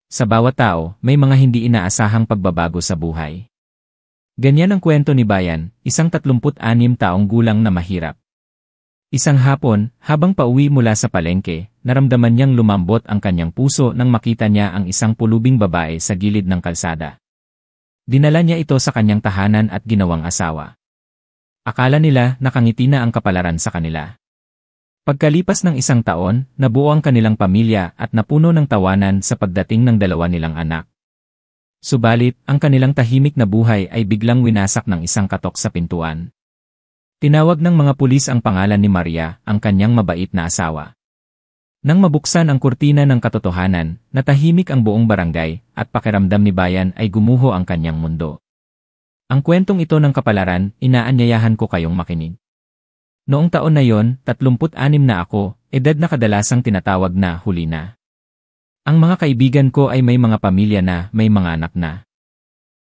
Sa bawat tao, may mga hindi inaasahang pagbabago sa buhay. Ganyan ang kwento ni Bayan, isang 36 taong gulang na mahirap. Isang hapon, habang pauwi mula sa palengke, naramdaman niyang lumambot ang kanyang puso nang makita niya ang isang pulubing babae sa gilid ng kalsada. Dinala niya ito sa kanyang tahanan at ginawang asawa. Akala nila nakangiti na ang kapalaran sa kanila. Pagkalipas ng isang taon, nabuo ang kanilang pamilya at napuno ng tawanan sa pagdating ng dalawa nilang anak. Subalit, ang kanilang tahimik na buhay ay biglang winasak ng isang katok sa pintuan. Tinawag ng mga pulis ang pangalan ni Maria, ang kanyang mabait na asawa. Nang mabuksan ang kurtina ng katotohanan, natahimik ang buong barangay at pakiramdam ni Bayan ay gumuho ang kanyang mundo. Ang kwentong ito ng kapalaran, inaanyayahan ko kayong makinig. Noong taon na yon, 36 na ako, edad na kadalasang tinatawag na huli na. Ang mga kaibigan ko ay may mga pamilya na, may mga anak na.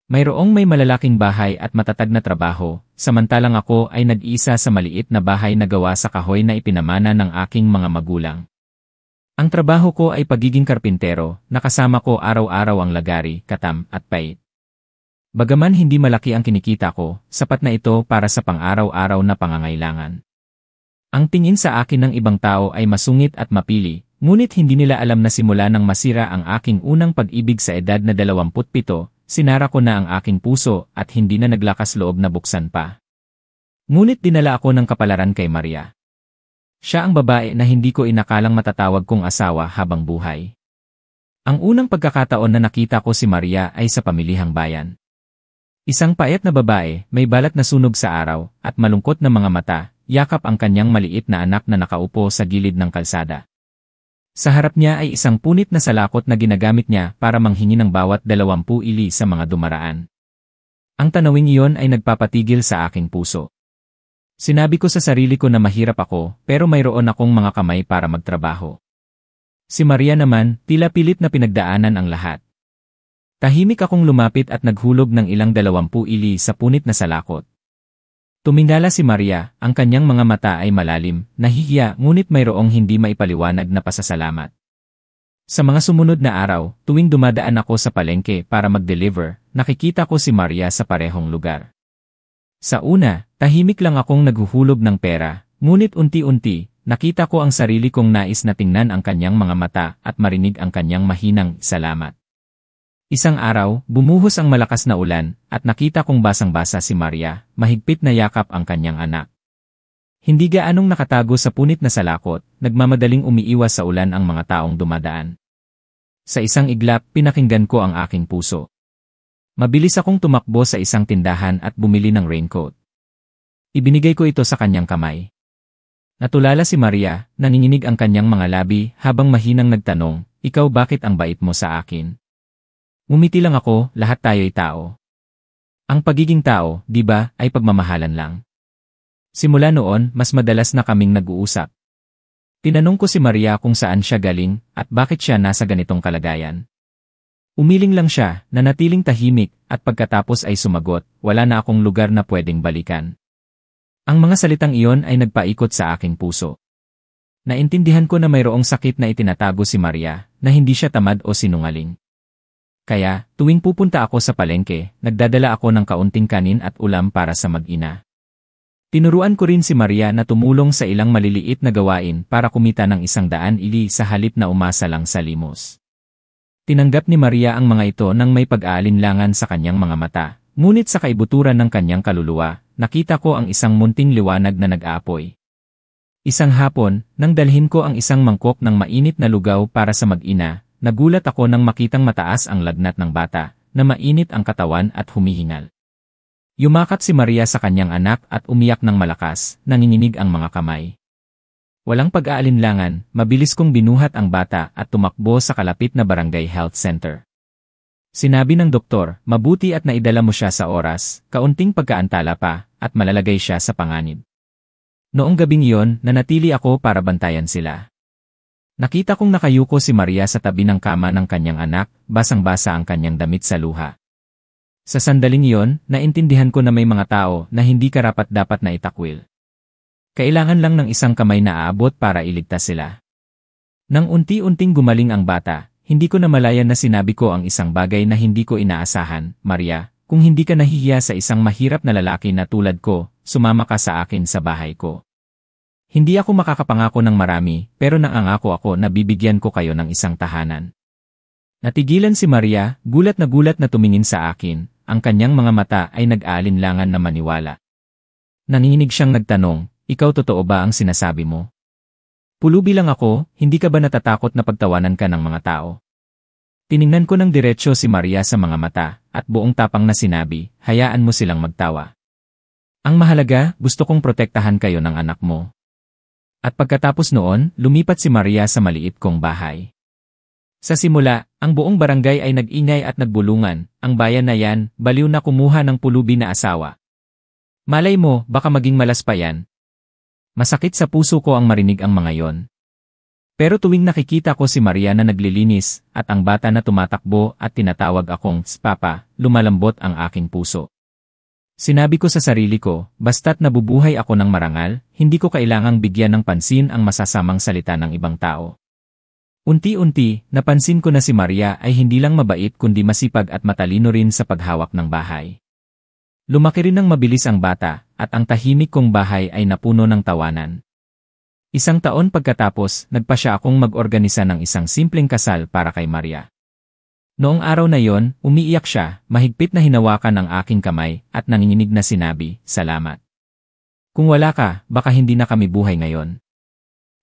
Mayroong may malalaking bahay at matatag na trabaho, samantalang ako ay nag-iisa sa maliit na bahay na gawa sa kahoy na ipinamana ng aking mga magulang. Ang trabaho ko ay pagiging karpintero, nakasama ko araw-araw ang lagari, katam, at pait. Bagaman hindi malaki ang kinikita ko, sapat na ito para sa pang-araw-araw na pangangailangan. Ang tingin sa akin ng ibang tao ay masungit at mapili, ngunit hindi nila alam na simula nang masira ang aking unang pag-ibig sa edad na 27, sinara ko na ang aking puso at hindi na naglakas loob na buksan pa. Ngunit dinala ako ng kapalaran kay Maria. Siya ang babae na hindi ko inakalang matatawag kong asawa habang buhay. Ang unang pagkakataon na nakita ko si Maria ay sa pamilihang bayan. Isang payat na babae, may balat na sunog sa araw, at malungkot na mga mata, yakap ang kanyang maliit na anak na nakaupo sa gilid ng kalsada. Sa harap niya ay isang punit na salakot na ginagamit niya para manghingi ng bawat 20 ili sa mga dumaraan. Ang tanawing iyon ay nagpapatigil sa aking puso. Sinabi ko sa sarili ko na mahirap ako, pero mayroon akong mga kamay para magtrabaho. Si Maria naman, tila pilit na pinagdaanan ang lahat. Tahimik akong lumapit at naghulog ng ilang 20 ili sa punit na salakot. Tumingala si Maria, ang kanyang mga mata ay malalim, nahihiya ngunit mayroong hindi maipaliwanag na pasasalamat. Sa mga sumunod na araw, tuwing dumadaan ako sa palengke para mag-deliver, nakikita ko si Maria sa parehong lugar. Sa una, tahimik lang akong naghuhulog ng pera, ngunit unti-unti, nakita ko ang sarili kong nais na tingnan ang kanyang mga mata at marinig ang kanyang mahinang salamat. Isang araw, bumuhos ang malakas na ulan, at nakita kong basang-basa si Maria, mahigpit na yakap ang kanyang anak. Hindi gaanong nakatago sa punit na salakot, nagmamadaling umiiwas sa ulan ang mga taong dumadaan. Sa isang iglap, pinakinggan ko ang aking puso. Mabilis akong tumakbo sa isang tindahan at bumili ng raincoat. Ibinigay ko ito sa kanyang kamay. Natulala si Maria, nanginginig ang kanyang mga labi habang mahinang nagtanong, "Ikaw bakit ang bait mo sa akin?" Ngumiti lang ako, lahat tayo'y tao. Ang pagiging tao, di ba, ay pagmamahalan lang. Simula noon, mas madalas na kaming nag-uusap. Tinanong ko si Maria kung saan siya galing at bakit siya nasa ganitong kalagayan. Umiling lang siya, nanatiling tahimik, at pagkatapos ay sumagot, "Wala na akong lugar na pwedeng balikan." Ang mga salitang iyon ay nagpaikot sa aking puso. Naintindihan ko na mayroong sakit na itinatago si Maria, na hindi siya tamad o sinungaling. Kaya, tuwing pupunta ako sa palengke, nagdadala ako ng kaunting kanin at ulam para sa mag-ina. Tinuruan ko rin si Maria na tumulong sa ilang maliliit na gawain para kumita ng 100 ili sa halip na umasa lang sa limos. Tinanggap ni Maria ang mga ito nang may pag-aalinlangan sa kanyang mga mata, ngunit sa kaibuturan ng kanyang kaluluwa, nakita ko ang isang munting liwanag na nag-aapoy. Isang hapon, nang dalhin ko ang isang mangkok ng mainit na lugaw para sa mag-ina, nagulat ako nang makitang mataas ang lagnat ng bata, na mainit ang katawan at humihingal. Yumakap si Maria sa kanyang anak at umiyak ng malakas, nanginginig ang mga kamay. Walang pag-aalinlangan, mabilis kong binuhat ang bata at tumakbo sa kalapit na barangay health center. Sinabi ng doktor, "Mabuti at naidala mo siya sa oras, kaunting pagkaantala pa, at malalagay siya sa panganib." Noong gabing iyon, nanatili ako para bantayan sila. Nakita kong nakayuko si Maria sa tabi ng kama ng kanyang anak, basang-basa ang kanyang damit sa luha. Sa sandaling iyon, naintindihan ko na may mga tao na hindi karapat-dapat na itakwil. Kailangan lang ng isang kamay na aabot para iligtas sila. Nang unti-unting gumaling ang bata, hindi ko namalayan na sinabi ko ang isang bagay na hindi ko inaasahan. Maria, kung hindi ka nahihiya sa isang mahirap na lalaki na tulad ko, sumama ka sa akin sa bahay ko. Hindi ako makakapangako ng marami, pero nangangako ako na bibigyan ko kayo ng isang tahanan. Natigilan si Maria, gulat na tumingin sa akin, ang kanyang mga mata ay nag-aalinlangan na maniwala. Nanginginig siyang nagtanong, ikaw totoo ba ang sinasabi mo? Pulubi lang ako, hindi ka ba natatakot na pagtawanan ka ng mga tao? Tiningnan ko ng diretsyo si Maria sa mga mata, at buong tapang na sinabi, hayaan mo silang magtawa. Ang mahalaga, gusto kong protektahan kayo ng anak mo. At pagkatapos noon, lumipat si Maria sa maliit kong bahay. Sa simula, ang buong barangay ay nag-ingay at nagbulungan, ang bayan na yan, baliw na kumuha ng pulubi na asawa. Malay mo, baka maging malas pa yan. Masakit sa puso ko ang marinig ang mga yon. Pero tuwing nakikita ko si Maria na naglilinis, at ang bata na tumatakbo at tinatawag akong Papa, lumalambot ang aking puso. Sinabi ko sa sarili ko, basta't nabubuhay ako ng marangal, hindi ko kailangang bigyan ng pansin ang masasamang salita ng ibang tao. Unti-unti, napansin ko na si Maria ay hindi lang mabait kundi masipag at matalino rin sa paghawak ng bahay. Lumaki rin ng mabilis ang bata, at ang tahimik kong bahay ay napuno ng tawanan. Isang taon pagkatapos, nagpasya akong mag-organisa ng isang simpleng kasal para kay Maria. Noong araw na yon, umiiyak siya, mahigpit na hinawakan ang aking kamay, at nanginginig na sinabi, salamat. Kung wala ka, baka hindi na kami buhay ngayon.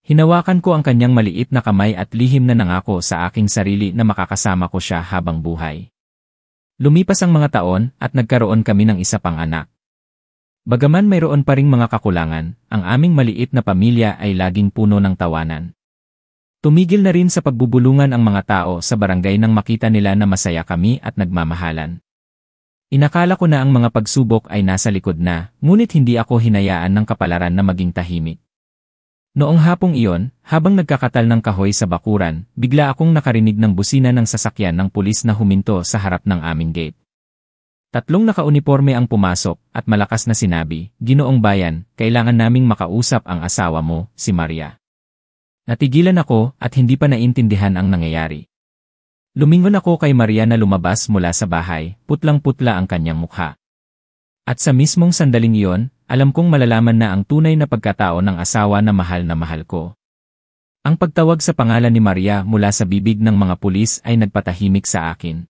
Hinawakan ko ang kanyang maliit na kamay at lihim na nangako sa aking sarili na makakasama ko siya habang buhay. Lumipas ang mga taon, at nagkaroon kami ng isa pang anak. Bagaman mayroon pa ring mga kakulangan, ang aming maliit na pamilya ay laging puno ng tawanan. Tumigil na rin sa pagbubulungan ang mga tao sa barangay nang makita nila na masaya kami at nagmamahalan. Inakala ko na ang mga pagsubok ay nasa likod na, ngunit hindi ako hinayaan ng kapalaran na maging tahimik. Noong hapong iyon, habang nagkakatal ng kahoy sa bakuran, bigla akong nakarinig ng busina ng sasakyan ng pulis na huminto sa harap ng aming gate. Tatlong nakauniporme ang pumasok at malakas na sinabi, Ginoong Bayan, kailangan naming makausap ang asawa mo, si Maria. Natigilan ako at hindi pa naintindihan ang nangyayari. Lumingon ako kay Maria na lumabas mula sa bahay, putlang-putla ang kanyang mukha. At sa mismong sandaling iyon, alam kong malalaman na ang tunay na pagkatao ng asawa na mahal ko. Ang pagtawag sa pangalan ni Maria mula sa bibig ng mga pulis ay nagpatahimik sa akin.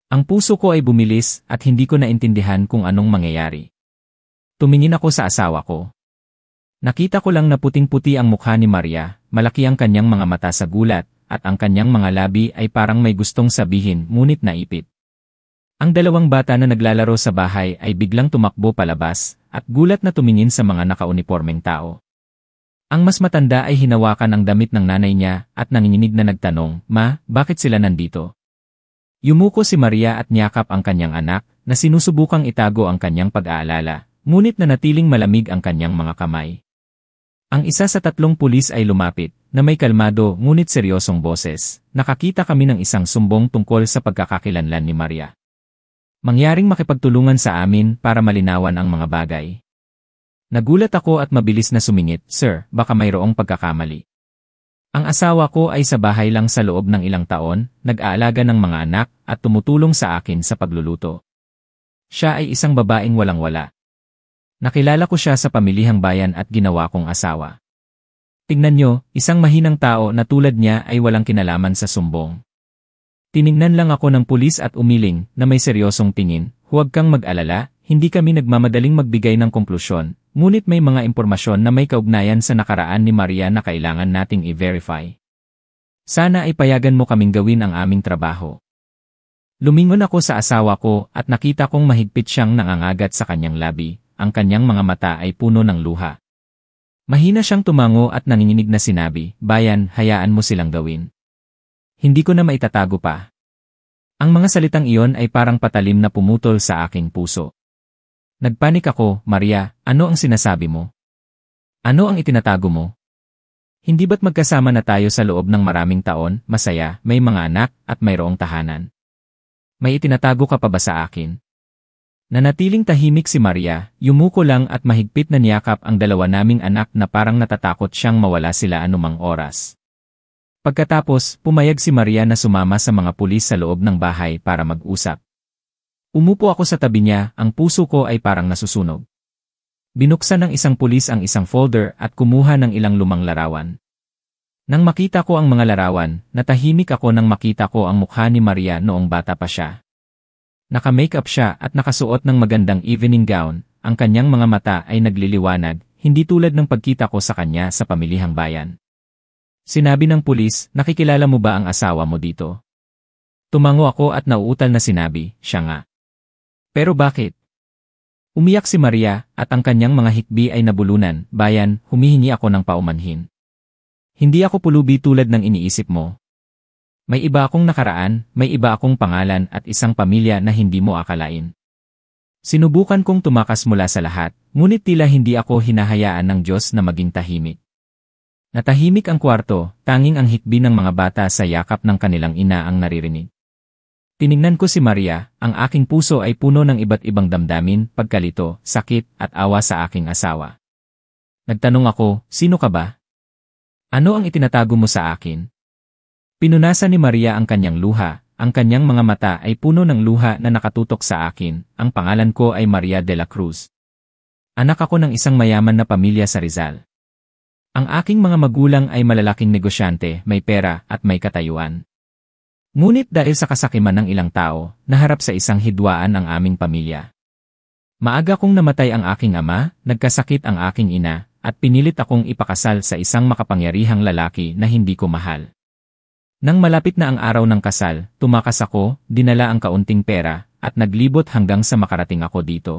Ang puso ko ay bumilis at hindi ko naintindihan kung anong mangyayari. Tumingin ako sa asawa ko. Nakita ko lang na puting-puti ang mukha ni Maria, malaki ang kanyang mga mata sa gulat, at ang kanyang mga labi ay parang may gustong sabihin ngunit naipit. Ang dalawang bata na naglalaro sa bahay ay biglang tumakbo palabas, at gulat na tumingin sa mga nakaunipormeng tao. Ang mas matanda ay hinawakan ang damit ng nanay niya at nanginginig na nagtanong, Ma, bakit sila nandito? Yumuko si Maria at niyakap ang kanyang anak, na sinusubukang itago ang kanyang pag-aalala, ngunit nanatiling malamig ang kanyang mga kamay. Ang isa sa tatlong pulis ay lumapit, na may kalmado ngunit seryosong boses. Nakakita kami ng isang sumbong tungkol sa pagkakakilanlan ni Maria. Mangyaring makipagtulungan sa amin para malinawan ang mga bagay. Nagulat ako at mabilis na sumingit, Sir, baka mayroong pagkakamali. Ang asawa ko ay sa bahay lang sa loob ng ilang taon, nag-aalaga ng mga anak at tumutulong sa akin sa pagluluto. Siya ay isang babaeng walang-wala. Nakilala ko siya sa pamilihang bayan at ginawa kong asawa. Tingnan nyo, isang mahinang tao na tulad niya ay walang kinalaman sa sumbong. Tiningnan lang ako ng pulis at umiling na may seryosong tingin, huwag kang mag-alala, hindi kami nagmamadaling magbigay ng konklusyon, ngunit may mga impormasyon na may kaugnayan sa nakaraan ni Maria na kailangan nating i-verify. Sana ay payagan mo kaming gawin ang aming trabaho. Lumingon ako sa asawa ko at nakita kong mahigpit siyang nangangagat sa kanyang labi. Ang kanyang mga mata ay puno ng luha. Mahina siyang tumango at nanginginig na sinabi, Bayan, hayaan mo silang gawin. Hindi ko na maitatago pa. Ang mga salitang iyon ay parang patalim na pumutol sa aking puso. Nagpanik ako, Maria, ano ang sinasabi mo? Ano ang itinatago mo? Hindi ba't magkasama na tayo sa loob ng maraming taon, masaya, may mga anak, at mayroong tahanan? May itinatago ka pa ba sa akin? Nanatiling tahimik si Maria, yumuko lang at mahigpit na niyakap ang dalawa naming anak na parang natatakot siyang mawala sila anumang oras. Pagkatapos, pumayag si Maria na sumama sa mga pulis sa loob ng bahay para mag-usap. Umupo ako sa tabi niya, ang puso ko ay parang nasusunog. Binuksan ng isang pulis ang isang folder at kumuha ng ilang lumang larawan. Nang makita ko ang mga larawan, natahimik ako nang makita ko ang mukha ni Maria noong bata pa siya. Naka-makeup siya at nakasuot ng magandang evening gown, ang kanyang mga mata ay nagliliwanag, hindi tulad ng pagkita ko sa kanya sa pamilihang bayan. Sinabi ng pulis, nakikilala mo ba ang asawa mo dito? Tumango ako at nauutal na sinabi, siya nga. Pero bakit? Umiyak si Maria at ang kanyang mga hikbi ay nabulunan, bayan, humihingi ako ng paumanhin. Hindi ako pulubi tulad ng iniisip mo. May iba akong nakaraan, may iba akong pangalan at isang pamilya na hindi mo akalain. Sinubukan kong tumakas mula sa lahat, ngunit tila hindi ako hinahayaan ng Diyos na maging tahimik. Natahimik ang kwarto, tanging ang hikbi ng mga bata sa yakap ng kanilang ina ang naririnig. Tiningnan ko si Maria, ang aking puso ay puno ng iba't ibang damdamin, pagkalito, sakit, at awa sa aking asawa. Nagtanong ako, sino ka ba? Ano ang itinatago mo sa akin? Pinunasan ni Maria ang kanyang luha, ang kanyang mga mata ay puno ng luha na nakatutok sa akin, ang pangalan ko ay Maria de la Cruz. Anak ako ng isang mayaman na pamilya sa Rizal. Ang aking mga magulang ay malalaking negosyante, may pera at may katayuan. Ngunit dahil sa kasakiman ng ilang tao, naharap sa isang hidwaan ang aming pamilya. Maaga kong namatay ang aking ama, nagkasakit ang aking ina, at pinilit akong ipakasal sa isang makapangyarihang lalaki na hindi ko mahal. Nang malapit na ang araw ng kasal, tumakas ako, dinala ang kaunting pera, at naglibot hanggang sa makarating ako dito.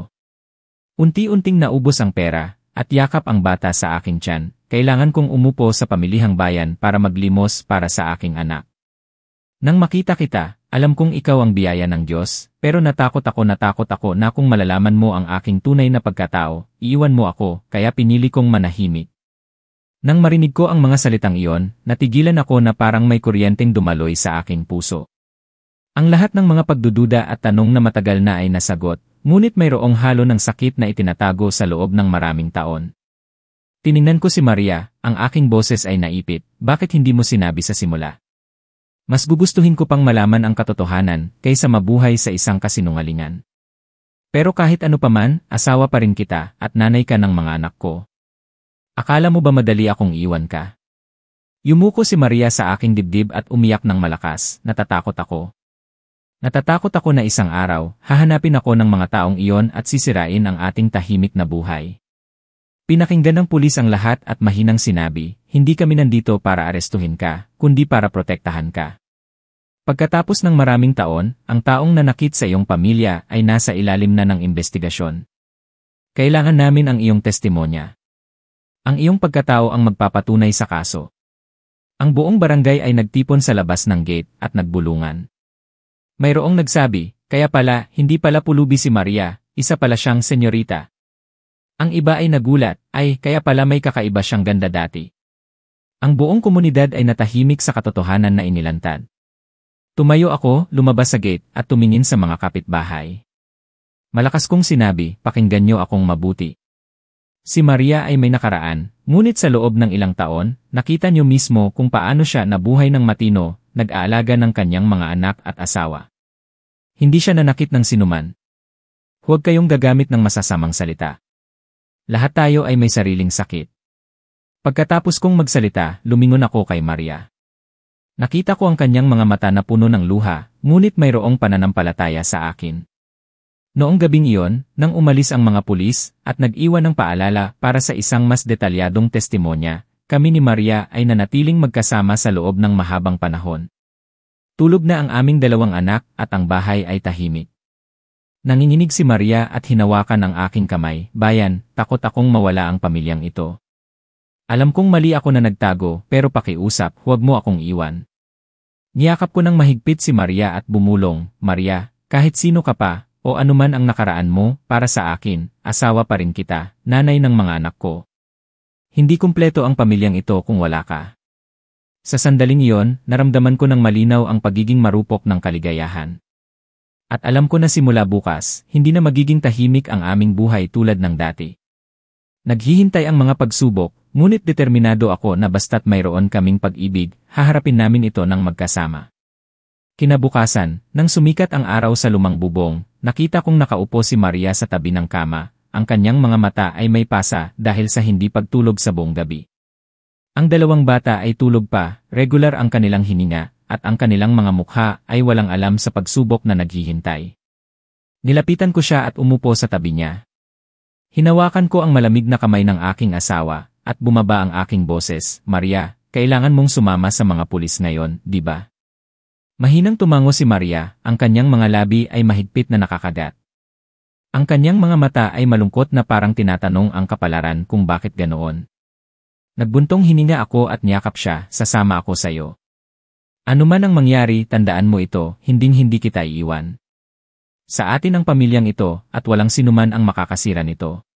Unti-unting naubos ang pera, at yakap ang bata sa aking tiyan. Kailangan kong umupo sa pamilihang bayan para maglimos para sa aking anak. Nang makita kita, alam kong ikaw ang biyaya ng Diyos, pero natakot ako na kung malalaman mo ang aking tunay na pagkatao, iiwan mo ako, kaya pinili kong manahimik. Nang marinig ko ang mga salitang iyon, natigilan ako na parang may kuryenteng dumaloy sa aking puso. Ang lahat ng mga pagdududa at tanong na matagal na ay nasagot, ngunit mayroong halo ng sakit na itinatago sa loob ng maraming taon. Tiningnan ko si Maria, ang aking boses ay naipit, bakit hindi mo sinabi sa simula? Mas gugustuhin ko pang malaman ang katotohanan, kaysa mabuhay sa isang kasinungalingan. Pero kahit ano paman, asawa pa rin kita, at nanay ka ng mga anak ko. Akala mo ba madali akong iwan ka? Yumuko si Maria sa aking dibdib at umiyak ng malakas, natatakot ako. Natatakot ako na isang araw, hahanapin ako ng mga taong iyon at sisirain ang ating tahimik na buhay. Pinakinggan ng pulis ang lahat at mahinang sinabi, hindi kami nandito para arestuhin ka, kundi para protektahan ka. Pagkatapos ng maraming taon, ang taong nanakit sa iyong pamilya ay nasa ilalim na ng investigasyon. Kailangan namin ang iyong testimonya. Ang iyong pagkatao ang magpapatunay sa kaso. Ang buong barangay ay nagtipon sa labas ng gate at nagbulungan. Mayroong nagsabi, kaya pala, hindi pala pulubi si Maria, isa pala siyang senyorita. Ang iba ay nagulat, ay kaya pala may kakaiba siyang ganda dati. Ang buong komunidad ay natahimik sa katotohanan na inilantad. Tumayo ako, lumabas sa gate, at tumingin sa mga kapitbahay. Malakas kong sinabi, pakinggan niyo akong mabuti. Si Maria ay may nakaraan, ngunit sa loob ng ilang taon, nakita niyo mismo kung paano siya nabuhay ng matino, nag-aalaga ng kanyang mga anak at asawa. Hindi siya nanakit ng sinuman. Huwag kayong gagamit ng masasamang salita. Lahat tayo ay may sariling sakit. Pagkatapos kong magsalita, lumingon ako kay Maria. Nakita ko ang kanyang mga mata na puno ng luha, ngunit mayroong pananampalataya sa akin. Noong gabing iyon, nang umalis ang mga pulis, at nag-iwan ng paalala para sa isang mas detalyadong testimonya, kami ni Maria ay nanatiling magkasama sa loob ng mahabang panahon. Tulog na ang aming 2 anak at ang bahay ay tahimik. Nanginginig si Maria at hinawakan ang aking kamay, bayan, takot akong mawala ang pamilyang ito. Alam kong mali ako na nagtago, pero pakiusap, huwag mo akong iwan. Niyakap ko ng mahigpit si Maria at bumulong, Maria, kahit sino ka pa, o anuman ang nakaraan mo, para sa akin, asawa pa rin kita, nanay ng mga anak ko. Hindi kumpleto ang pamilyang ito kung wala ka. Sa sandaling iyon, naramdaman ko ng malinaw ang pagiging marupok ng kaligayahan. At alam ko na simula bukas, hindi na magiging tahimik ang aming buhay tulad ng dati. Naghihintay ang mga pagsubok, ngunit determinado ako na basta't mayroon kaming pag-ibig, haharapin namin ito ng magkasama. Kinabukasan, nang sumikat ang araw sa lumang bubong, nakita kong nakaupo si Maria sa tabi ng kama, ang kanyang mga mata ay may pasa dahil sa hindi pagtulog sa buong gabi. Ang dalawang bata ay tulog pa, regular ang kanilang hininga, at ang kanilang mga mukha ay walang alam sa pagsubok na naghihintay. Nilapitan ko siya at umupo sa tabi niya. Hinawakan ko ang malamig na kamay ng aking asawa, at bumaba ang aking boses, Maria, kailangan mong sumama sa mga pulis ngayon, di ba? Mahinang tumango si Maria, ang kanyang mga labi ay mahigpit na nakakagat. Ang kanyang mga mata ay malungkot na parang tinatanong ang kapalaran kung bakit ganoon. Nagbuntong hininga ako at niyakap siya, sasama ako sayo. Ano man ang mangyari, tandaan mo ito, hinding-hindi kita iiwan. Sa atin ang pamilyang ito, at walang sinuman ang makakasira nito.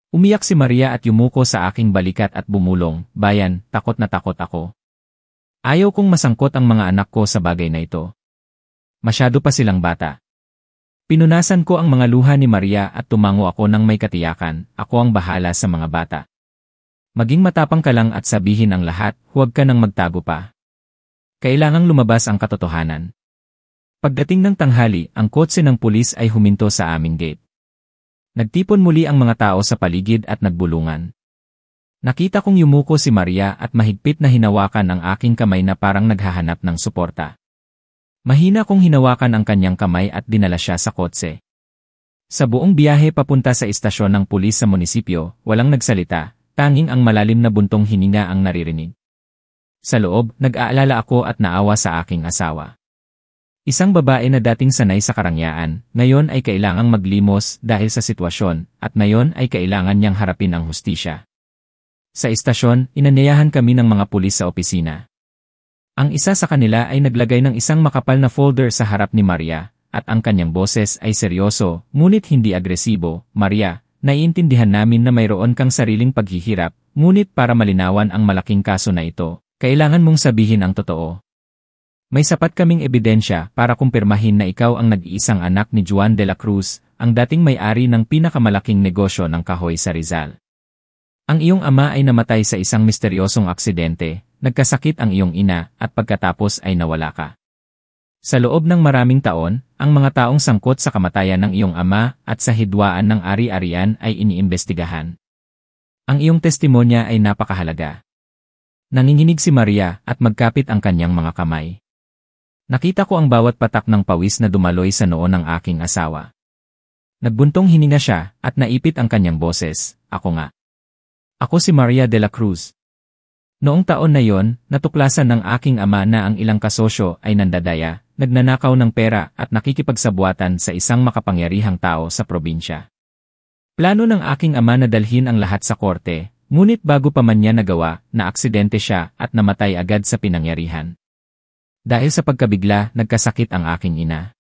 Umiyak si Maria at yumuko sa aking balikat at bumulong, bayan, takot na takot ako. Ayaw kong masangkot ang mga anak ko sa bagay na ito. Masyado pa silang bata. Pinunasan ko ang mga luha ni Maria at tumango ako ng may katiyakan, ako ang bahala sa mga bata. Maging matapang ka lang at sabihin ang lahat, huwag ka nang magtago pa. Kailangang lumabas ang katotohanan. Pagdating ng tanghali, ang kotse ng pulis ay huminto sa aming gate. Nagtipon muli ang mga tao sa paligid at nagbulungan. Nakita kong yumuko si Maria at mahigpit na hinawakan ang aking kamay na parang naghahanap ng suporta. Mahina kong hinawakan ang kanyang kamay at dinala siya sa kotse. Sa buong biyahe papunta sa istasyon ng pulis sa munisipyo, walang nagsalita, tanging ang malalim na buntong hininga ang naririnig. Sa loob, nag-aalala ako at naawa sa aking asawa. Isang babae na dating sanay sa karangyaan, ngayon ay kailangang maglimos dahil sa sitwasyon, at ngayon ay kailangan niyang harapin ang hustisya. Sa istasyon, inanyayahan kami ng mga pulis sa opisina. Ang isa sa kanila ay naglagay ng isang makapal na folder sa harap ni Maria, at ang kanyang boses ay seryoso, ngunit hindi agresibo. Maria, naiintindihan namin na mayroon kang sariling paghihirap, ngunit para malinawan ang malaking kaso na ito, kailangan mong sabihin ang totoo. May sapat kaming ebidensya para kumpirmahin na ikaw ang nag-iisang anak ni Juan de la Cruz, ang dating may-ari ng pinakamalaking negosyo ng kahoy sa Rizal. Ang iyong ama ay namatay sa isang misteryosong aksidente, nagkasakit ang iyong ina, at pagkatapos ay nawala ka. Sa loob ng maraming taon, ang mga taong sangkot sa kamatayan ng iyong ama at sa hidwaan ng ari-arian ay iniimbestigahan. Ang iyong testimonya ay napakahalaga. Nanginginig si Maria at magkapit ang kanyang mga kamay. Nakita ko ang bawat patak ng pawis na dumaloy sa noo ng aking asawa. Nagbuntong hininga siya at naipit ang kanyang boses, ako nga. Ako si Maria de la Cruz. Noong taon na yon, natuklasan ng aking ama na ang ilang kasosyo ay nandadaya, nagnanakaw ng pera at nakikipagsabwatan sa isang makapangyarihang tao sa probinsya. Plano ng aking ama na dalhin ang lahat sa korte, ngunit bago pa man niya nagawa, na aksidente siya at namatay agad sa pinangyarihan. Dahil sa pagkabigla, nagkasakit ang aking ina.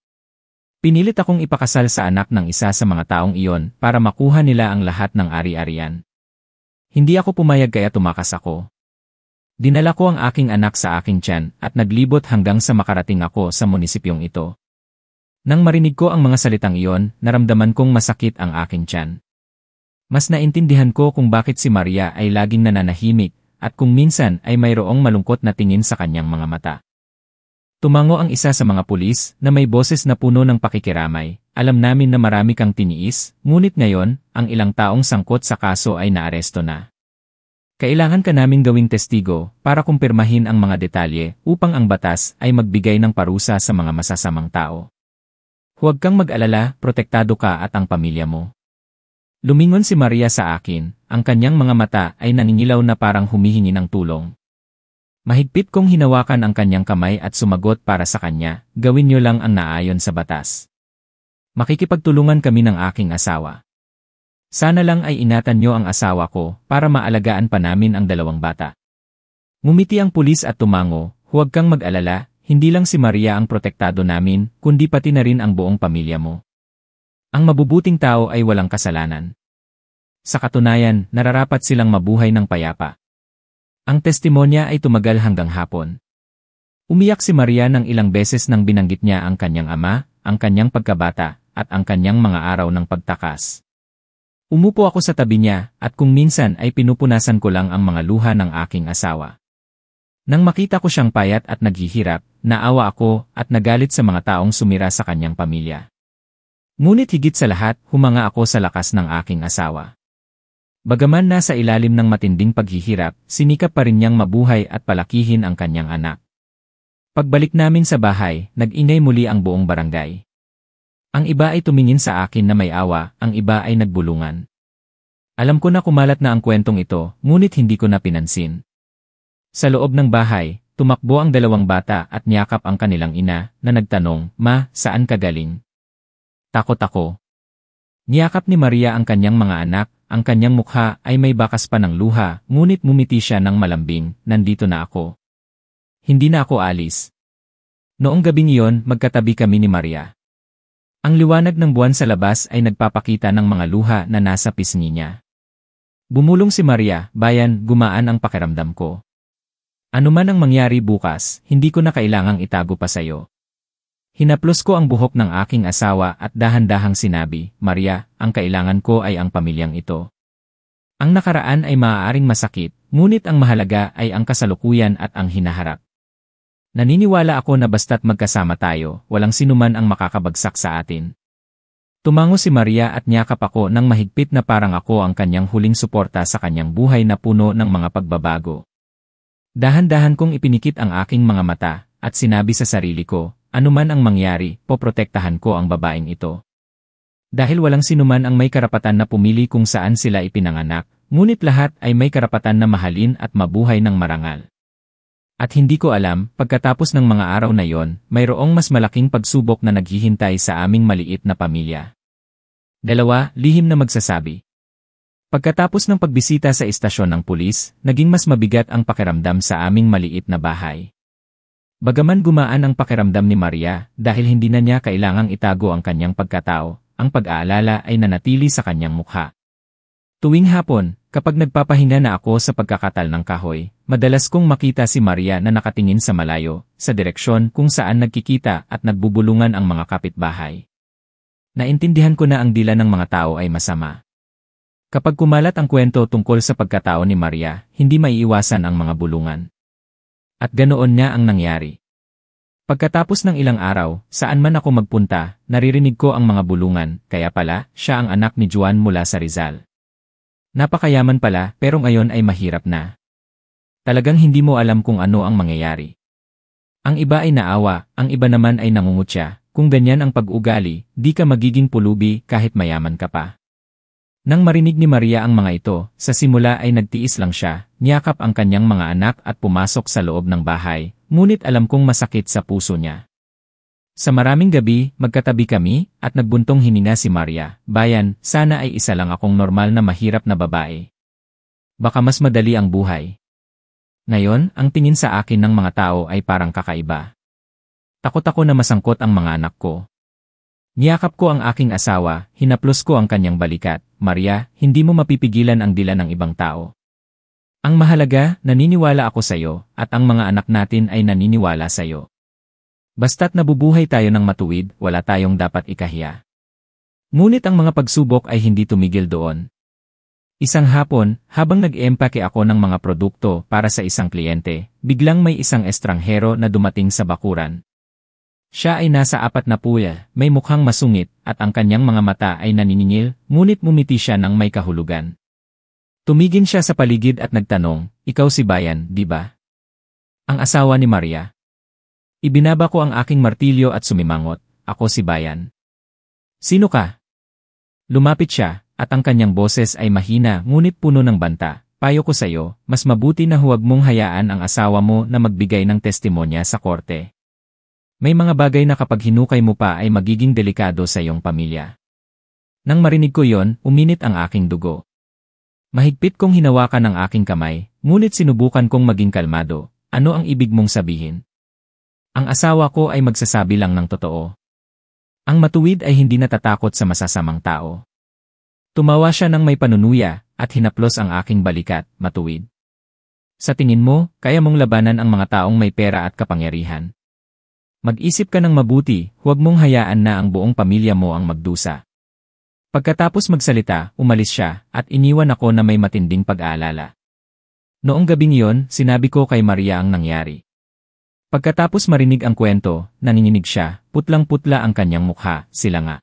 Pinilit akong ipakasal sa anak ng isa sa mga taong iyon para makuha nila ang lahat ng ari-arian. Hindi ako pumayag kaya tumakas ako. Dinala ko ang aking anak sa aking tiyan at naglibot hanggang sa makarating ako sa munisipyong ito. Nang marinig ko ang mga salitang iyon, naramdaman kong masakit ang aking tiyan. Mas naintindihan ko kung bakit si Maria ay laging nananahimik at kung minsan ay mayroong malungkot na tingin sa kanyang mga mata. Tumango ang isa sa mga pulis na may boses na puno ng pakikiramay. Alam namin na marami kang tiniis, ngunit ngayon, ang ilang taong sangkot sa kaso ay naaresto na. Kailangan ka naming gawing testigo para kumpirmahin ang mga detalye upang ang batas ay magbigay ng parusa sa mga masasamang tao. Huwag kang mag-alala, protektado ka at ang pamilya mo. Lumingon si Maria sa akin, ang kanyang mga mata ay naningilaw na parang humihingi ng tulong. Mahigpit kong hinawakan ang kanyang kamay at sumagot para sa kanya, gawin niyo lang ang naayon sa batas. Makikipagtulungan kami ng aking asawa. Sana lang ay ingatan niyo ang asawa ko para maalagaan pa namin ang dalawang bata. Ngumiti ang pulis at tumango, huwag kang mag-alala, hindi lang si Maria ang protektado namin, kundi pati na rin ang buong pamilya mo. Ang mabubuting tao ay walang kasalanan. Sa katunayan, nararapat silang mabuhay ng payapa. Ang testimonya ay tumagal hanggang hapon. Umiyak si Maria ng ilang beses nang binanggit niya ang kanyang ama, ang kanyang pagkabata, at ang kanyang mga araw ng pagtakas. Umupo ako sa tabi niya at kung minsan ay pinupunasan ko lang ang mga luha ng aking asawa. Nang makita ko siyang payat at naghihirap, naawa ako at nagalit sa mga taong sumira sa kanyang pamilya. Ngunit higit sa lahat, humanga ako sa lakas ng aking asawa. Bagaman nasa ilalim ng matinding paghihirap, sinikap pa rin niyang mabuhay at palakihin ang kanyang anak. Pagbalik namin sa bahay, nag-ingay muli ang buong barangay. Ang iba ay tumingin sa akin na may awa, ang iba ay nagbulungan. Alam ko na kumalat na ang kwentong ito, ngunit hindi ko na pinansin. Sa loob ng bahay, tumakbo ang dalawang bata at niyakap ang kanilang ina, na nagtanong, "Ma, saan ka galing?" Takot ako. Niyakap ni Maria ang kanyang mga anak, ang kanyang mukha ay may bakas pa ng luha, ngunit ngumiti siya ng malambing, "Nandito na ako. Hindi na ako alis." Noong gabing iyon, magkatabi kami ni Maria. Ang liwanag ng buwan sa labas ay nagpapakita ng mga luha na nasa pisngi niya. Bumulong si Maria, "Bayan, gumaan ang pakiramdam ko. Ano man ang mangyari bukas, hindi ko na kailangang itago pa sayo." Hinaplos ko ang buhok ng aking asawa at dahan-dahang sinabi, "Maria, ang kailangan ko ay ang pamilyang ito. Ang nakaraan ay maaaring masakit, ngunit ang mahalaga ay ang kasalukuyan at ang hinaharap. Naniniwala ako na basta't magkasama tayo, walang sinuman ang makakabagsak sa atin." Tumango si Maria at niyakap ako ng mahigpit na parang ako ang kanyang huling suporta sa kanyang buhay na puno ng mga pagbabago. Dahan-dahan kong ipinikit ang aking mga mata at sinabi sa sarili ko, anuman ang mangyari, poprotektahan ko ang babaeng ito. Dahil walang sinuman ang may karapatan na pumili kung saan sila ipinanganak, ngunit lahat ay may karapatan na mahalin at mabuhay ng marangal. At hindi ko alam, pagkatapos ng mga araw na yon, mayroong mas malaking pagsubok na naghihintay sa aming maliit na pamilya. 2, lihim na magsasabi. Pagkatapos ng pagbisita sa istasyon ng pulis, naging mas mabigat ang pakiramdam sa aming maliit na bahay. Bagaman gumaan ang pakiramdam ni Maria dahil hindi na niya kailangang itago ang kanyang pagkatao, ang pag-aalala ay nanatili sa kanyang mukha. Tuwing hapon, kapag nagpapahinga na ako sa pagkakatal ng kahoy, madalas kong makita si Maria na nakatingin sa malayo, sa direksyon kung saan nagkikita at nagbubulungan ang mga kapitbahay. Naintindihan ko na ang dila ng mga tao ay masama. Kapag kumalat ang kwento tungkol sa pagkatao ni Maria, hindi maiiwasan ang mga bulungan. At ganoon nga ang nangyari. Pagkatapos ng ilang araw, saan man ako magpunta, naririnig ko ang mga bulungan, kaya pala, siya ang anak ni Juan mula sa Rizal. Napakayaman pala, pero ngayon ay mahirap na. Talagang hindi mo alam kung ano ang mangyayari. Ang iba ay naawa, ang iba naman ay nangungutya. Kung ganyan ang pag-ugali, di ka magiging pulubi kahit mayaman ka pa. Nang marinig ni Maria ang mga ito, sa simula ay nagtiis lang siya, niyakap ang kanyang mga anak at pumasok sa loob ng bahay, ngunit alam kong masakit sa puso niya. Sa maraming gabi, magkatabi kami, at nagbuntong hininga si Maria, "Bayan, sana ay isa lang akong normal na mahirap na babae. Baka mas madali ang buhay." Ngayon, ang tingin sa akin ng mga tao ay parang kakaiba. Takot ako na masangkot ang mga anak ko. Niyakap ko ang aking asawa, hinaplos ko ang kanyang balikat, "Maria, hindi mo mapipigilan ang dila ng ibang tao. Ang mahalaga, naniniwala ako sa'yo, at ang mga anak natin ay naniniwala sa'yo. Basta't nabubuhay tayo ng matuwid, wala tayong dapat ikahiya." Ngunit ang mga pagsubok ay hindi tumigil doon. Isang hapon, habang nag-empake ako ng mga produkto para sa isang kliyente, biglang may isang estranghero na dumating sa bakuran. Siya ay nasa 40, may mukhang masungit, at ang kanyang mga mata ay naniningil, ngunit mumiti siya ng may kahulugan. Tumigin siya sa paligid at nagtanong, "Ikaw si Bayan, di ba? Ang asawa ni Maria?" Ibinaba ko ang aking martilyo at sumimangot, "Ako si Bayan." "Sino ka?" Lumapit siya, at ang kanyang boses ay mahina ngunit puno ng banta. "Payo ko sa'yo, mas mabuti na huwag mong hayaan ang asawa mo na magbigay ng testimonya sa korte. May mga bagay na kapag hinukay mo pa ay magiging delikado sa iyong pamilya." Nang marinig ko yon, uminit ang aking dugo. Mahigpit kong hinawakan ang aking kamay, ngunit sinubukan kong maging kalmado. "Ano ang ibig mong sabihin? Ang asawa ko ay magsasabi lang ng totoo. Ang matuwid ay hindi natatakot sa masasamang tao." Tumawa siya ng may panunuya, at hinaplos ang aking balikat, "Matuwid? Sa tingin mo, kaya mong labanan ang mga taong may pera at kapangyarihan? Mag-isip ka ng mabuti, huwag mong hayaan na ang buong pamilya mo ang magdusa." Pagkatapos magsalita, umalis siya, at iniwan ako na may matinding pag-aalala. Noong gabing iyon, sinabi ko kay Maria ang nangyari. Pagkatapos marinig ang kwento, nanginginig siya, putlang-putla ang kanyang mukha, sila nga.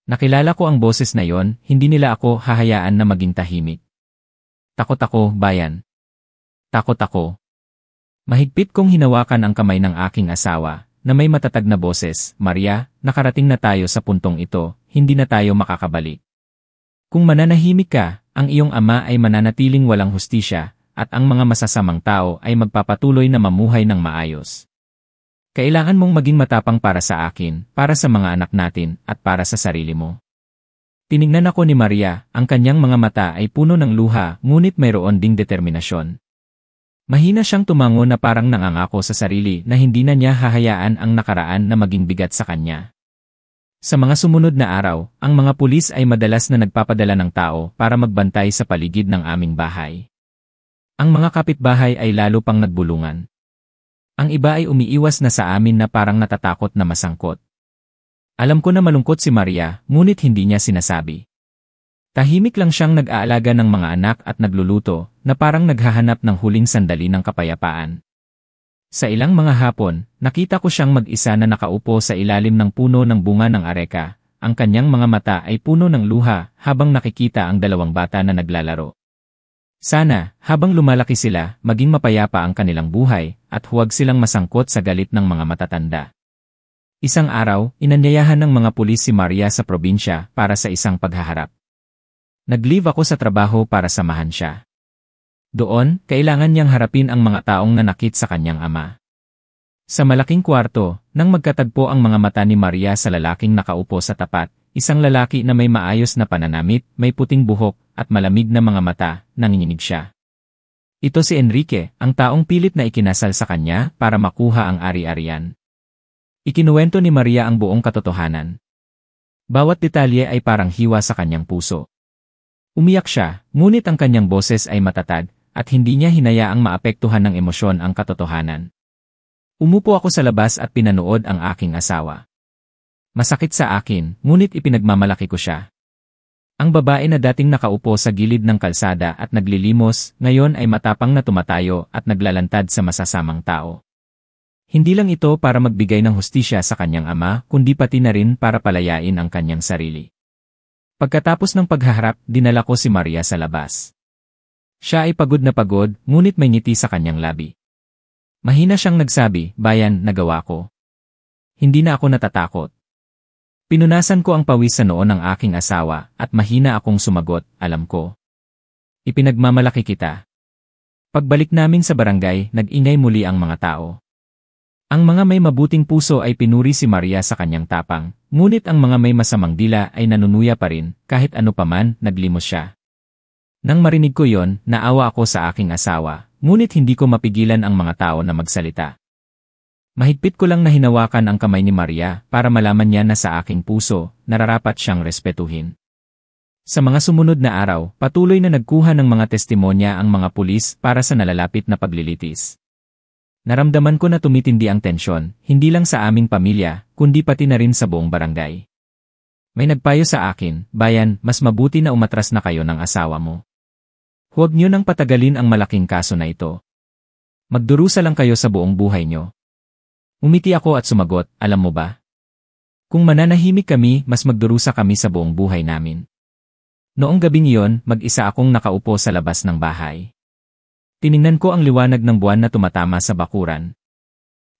Nakilala ko ang boses na iyon, hindi nila ako hahayaan na maging tahimik. Takot ako, bayan. Takot ako. Mahigpit kong hinawakan ang kamay ng aking asawa, na may matatag na boses, Maria, nakarating na tayo sa puntong ito, hindi na tayo makakabalik. Kung mananahimik ka, ang iyong ama ay mananatiling walang hustisya, at ang mga masasamang tao ay magpapatuloy na mamuhay ng maayos. Kailangan mong maging matapang para sa akin, para sa mga anak natin, at para sa sarili mo. Tiningnan ako ni Maria, ang kanyang mga mata ay puno ng luha, ngunit mayroon ding determinasyon. Mahina siyang tumango na parang nangangako sa sarili na hindi na niya hahayaan ang nakaraan na maging bigat sa kanya. Sa mga sumunod na araw, ang mga pulis ay madalas na nagpapadala ng tao para magbantay sa paligid ng aming bahay. Ang mga kapitbahay ay lalo pang nagbulungan. Ang iba ay umiiwas na sa amin na parang natatakot na masangkot. Alam ko na malungkot si Maria, ngunit hindi niya sinasabi. Tahimik lang siyang nag-aalaga ng mga anak at nagluluto, na parang naghahanap ng huling sandali ng kapayapaan. Sa ilang mga hapon, nakita ko siyang mag-isa na nakaupo sa ilalim ng puno ng bunga ng areka, ang kanyang mga mata ay puno ng luha habang nakikita ang dalawang bata na naglalaro. Sana, habang lumalaki sila, maging mapayapa ang kanilang buhay, at huwag silang masangkot sa galit ng mga matatanda. Isang araw, inanyayahan ng mga pulis si Maria sa probinsya para sa isang paghaharap. Nag-leave ako sa trabaho para samahan siya. Doon, kailangan niyang harapin ang mga taong nanakit sa kanyang ama. Sa malaking kwarto, nang magkatagpo ang mga mata ni Maria sa lalaking nakaupo sa tapat, isang lalaki na may maayos na pananamit, may puting buhok, at malamig na mga mata, nanginginig siya. Ito si Enrique, ang taong pilit na ikinasal sa kanya para makuha ang ari-arian. Ikinuwento ni Maria ang buong katotohanan. Bawat detalye ay parang hiwa sa kanyang puso. Umiyak siya, ngunit ang kanyang boses ay matatag, at hindi niya hinayaang maapektuhan ng emosyon ang katotohanan. Umupo ako sa labas at pinanood ang aking asawa. Masakit sa akin, ngunit ipinagmamalaki ko siya. Ang babae na dating nakaupo sa gilid ng kalsada at naglilimos, ngayon ay matapang na tumatayo at naglalantad sa masasamang tao. Hindi lang ito para magbigay ng hustisya sa kanyang ama, kundi pati na rin para palayain ang kanyang sarili. Pagkatapos ng paghaharap, dinala ko si Maria sa labas. Siya ay pagod na pagod, ngunit may ngiti sa kanyang labi. Mahina siyang nagsabi, bayan, nagawa ko. Hindi na ako natatakot. Pinunasan ko ang pawis sa noon ng aking asawa, at mahina akong sumagot, alam ko. Ipinagmamalaki kita. Pagbalik namin sa barangay, nag-ingay muli ang mga tao. Ang mga may mabuting puso ay pinuri si Maria sa kanyang tapang, ngunit ang mga may masamang dila ay nanunuya pa rin, kahit ano paman, naglimos siya. Nang marinig ko yon, naawa ako sa aking asawa, ngunit hindi ko mapigilan ang mga tao na magsalita. Mahigpit ko lang na hinawakan ang kamay ni Maria para malaman niya na sa aking puso, nararapat siyang respetuhin. Sa mga sumunod na araw, patuloy na nagkuha ng mga testimonya ang mga pulis para sa nalalapit na paglilitis. Naramdaman ko na tumitindi ang tensyon, hindi lang sa aming pamilya, kundi pati na rin sa buong barangay. May nagpayo sa akin, bayan, mas mabuti na umatras na kayo ng asawa mo. Huwag niyo nang patagalin ang malaking kaso na ito. Magdurusa lang kayo sa buong buhay niyo. Umiti ako at sumagot, alam mo ba? Kung mananahimik kami, mas magdurusa kami sa buong buhay namin. Noong gabing iyon, mag-isa akong nakaupo sa labas ng bahay. Tiningnan ko ang liwanag ng buwan na tumatama sa bakuran.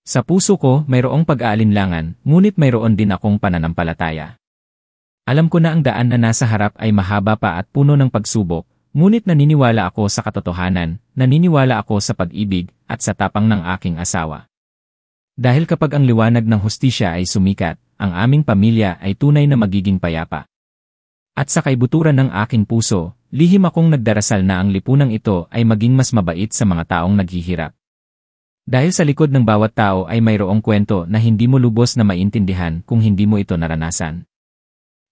Sa puso ko, mayroong pag-aalinlangan, ngunit mayroon din akong pananampalataya. Alam ko na ang daan na nasa harap ay mahaba pa at puno ng pagsubok, ngunit naniniwala ako sa katotohanan, naniniwala ako sa pag-ibig, at sa tapang ng aking asawa. Dahil kapag ang liwanag ng hustisya ay sumikat, ang aming pamilya ay tunay na magiging payapa. At sa kaibuturan ng aking puso, lihim akong nagdarasal na ang lipunang ito ay maging mas mabait sa mga taong naghihirap. Dahil sa likod ng bawat tao ay mayroong kwento na hindi mo lubos na maintindihan kung hindi mo ito naranasan.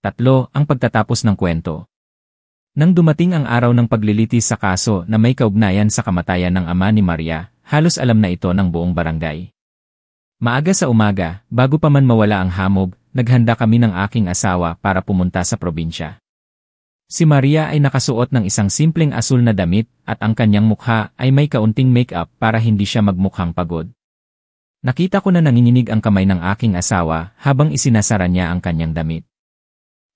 3. Ang pagtatapos ng kwento. Nang dumating ang araw ng paglilitis sa kaso na may kaugnayan sa kamatayan ng ama ni Maria, halos alam na ito ng buong barangay. Maaga sa umaga, bago pa man mawala ang hamog, naghanda kami ng aking asawa para pumunta sa probinsya. Si Maria ay nakasuot ng isang simpleng asul na damit at ang kanyang mukha ay may kaunting make-up para hindi siya magmukhang pagod. Nakita ko na nanginginig ang kamay ng aking asawa habang isinasara niya ang kanyang damit.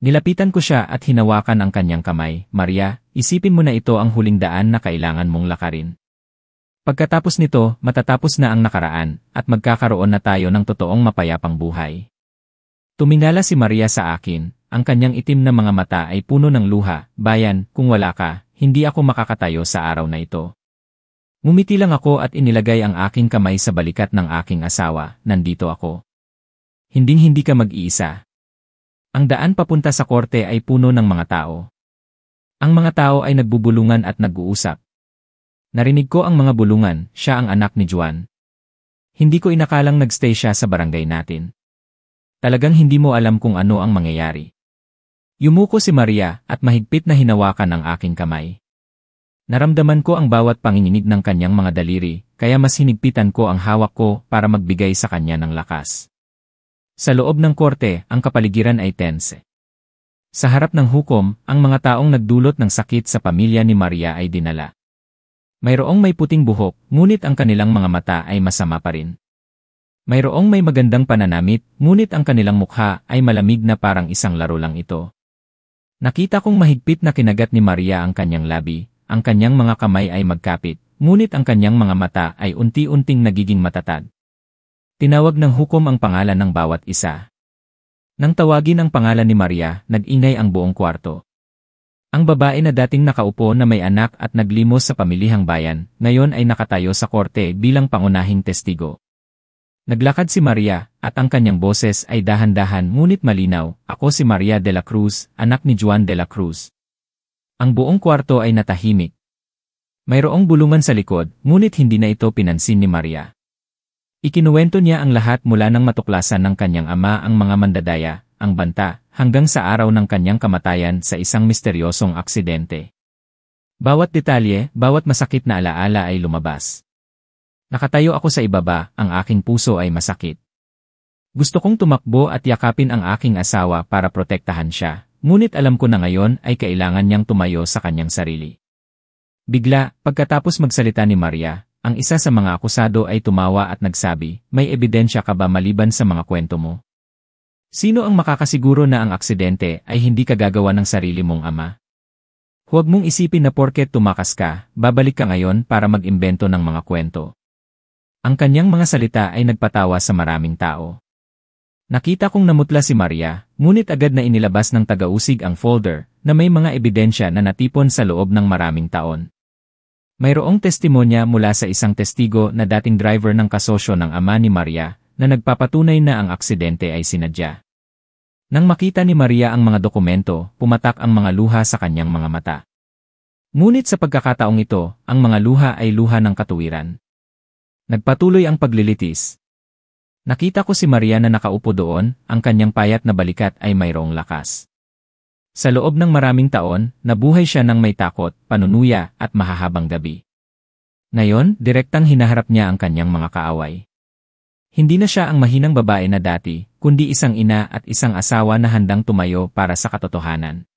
Nilapitan ko siya at hinawakan ang kanyang kamay. Maria, isipin mo na ito ang huling daan na kailangan mong lakarin. Pagkatapos nito, matatapos na ang nakaraan at magkakaroon na tayo ng totoong mapayapang buhay. Tumingala si Maria sa akin, ang kanyang itim na mga mata ay puno ng luha. Bayan, kung wala ka, hindi ako makakatayo sa araw na ito. Ngumiti lang ako at inilagay ang aking kamay sa balikat ng aking asawa. Nandito ako. Hinding-hindi ka mag-iisa. Ang daan papunta sa korte ay puno ng mga tao. Ang mga tao ay nagbubulungan at nag-uusap. Narinig ko ang mga bulungan, siya ang anak ni Juan. Hindi ko inakalang nagstay siya sa barangay natin. Talagang hindi mo alam kung ano ang mangyayari. Yumuko si Maria at mahigpit na hinawakan ang aking kamay. Naramdaman ko ang bawat panginginig ng kanyang mga daliri, kaya mas hinigpitan ko ang hawak ko para magbigay sa kanya ng lakas. Sa loob ng korte, ang kapaligiran ay tense. Sa harap ng hukom, ang mga taong nagdulot ng sakit sa pamilya ni Maria ay dinala. Mayroong may puting buhok, ngunit ang kanilang mga mata ay masama pa rin. Mayroong may magandang pananamit, ngunit ang kanilang mukha ay malamig na parang isang laro lang ito. Nakita kong mahigpit na kinagat ni Maria ang kanyang labi, ang kanyang mga kamay ay magkapit, ngunit ang kanyang mga mata ay unti-unting nagiging matatag. Tinawag ng hukom ang pangalan ng bawat isa. Nang tawagin ang pangalan ni Maria, nag-ingay ang buong kwarto. Ang babae na dating nakaupo na may anak at naglimos sa pamilihang bayan, ngayon ay nakatayo sa korte bilang pangunahing testigo. Naglakad si Maria, at ang kanyang boses ay dahan-dahan ngunit malinaw, "Ako si Maria de la Cruz, anak ni Juan de la Cruz." Ang buong kwarto ay natahimik. Mayroong bulungan sa likod, ngunit hindi na ito pinansin ni Maria. Ikinuwento niya ang lahat mula nang matuklasan ng kanyang ama ang mga mandadaya, ang banta, hanggang sa araw ng kanyang kamatayan sa isang misteryosong aksidente. Bawat detalye, bawat masakit na alaala ay lumabas. Nakatayo ako sa ibaba, ang aking puso ay masakit. Gusto kong tumakbo at yakapin ang aking asawa para protektahan siya, ngunit alam ko na ngayon ay kailangan niyang tumayo sa kanyang sarili. Bigla, pagkatapos magsalita ni Maria, ang isa sa mga akusado ay tumawa at nagsabi, "May ebidensya ka ba maliban sa mga kwento mo? Sino ang makakasiguro na ang aksidente ay hindi kagagawa ng sarili mong ama? Huwag mong isipin na porket tumakas ka, babalik ka ngayon para mag-imbento ng mga kwento." Ang kanyang mga salita ay nagpatawa sa maraming tao. Nakita kong namutla si Maria, ngunit agad na inilabas ng tagausig ang folder na may mga ebidensya na natipon sa loob ng maraming taon. Mayroong testimonya mula sa isang testigo na dating driver ng kasosyo ng ama ni Maria na nagpapatunay na ang aksidente ay sinadya. Nang makita ni Maria ang mga dokumento, pumatak ang mga luha sa kanyang mga mata. Ngunit sa pagkakataong ito, ang mga luha ay luha ng katuwiran. Nagpatuloy ang paglilitis. Nakita ko si Maria na nakaupo doon, ang kanyang payat na balikat ay mayroong lakas. Sa loob ng maraming taon, nabuhay siya ng may takot, panunuya, at mahahabang gabi. Ngayon, direktang hinaharap niya ang kanyang mga kaaway. Hindi na siya ang mahinang babae na dati, kundi isang ina at isang asawa na handang tumayo para sa katotohanan.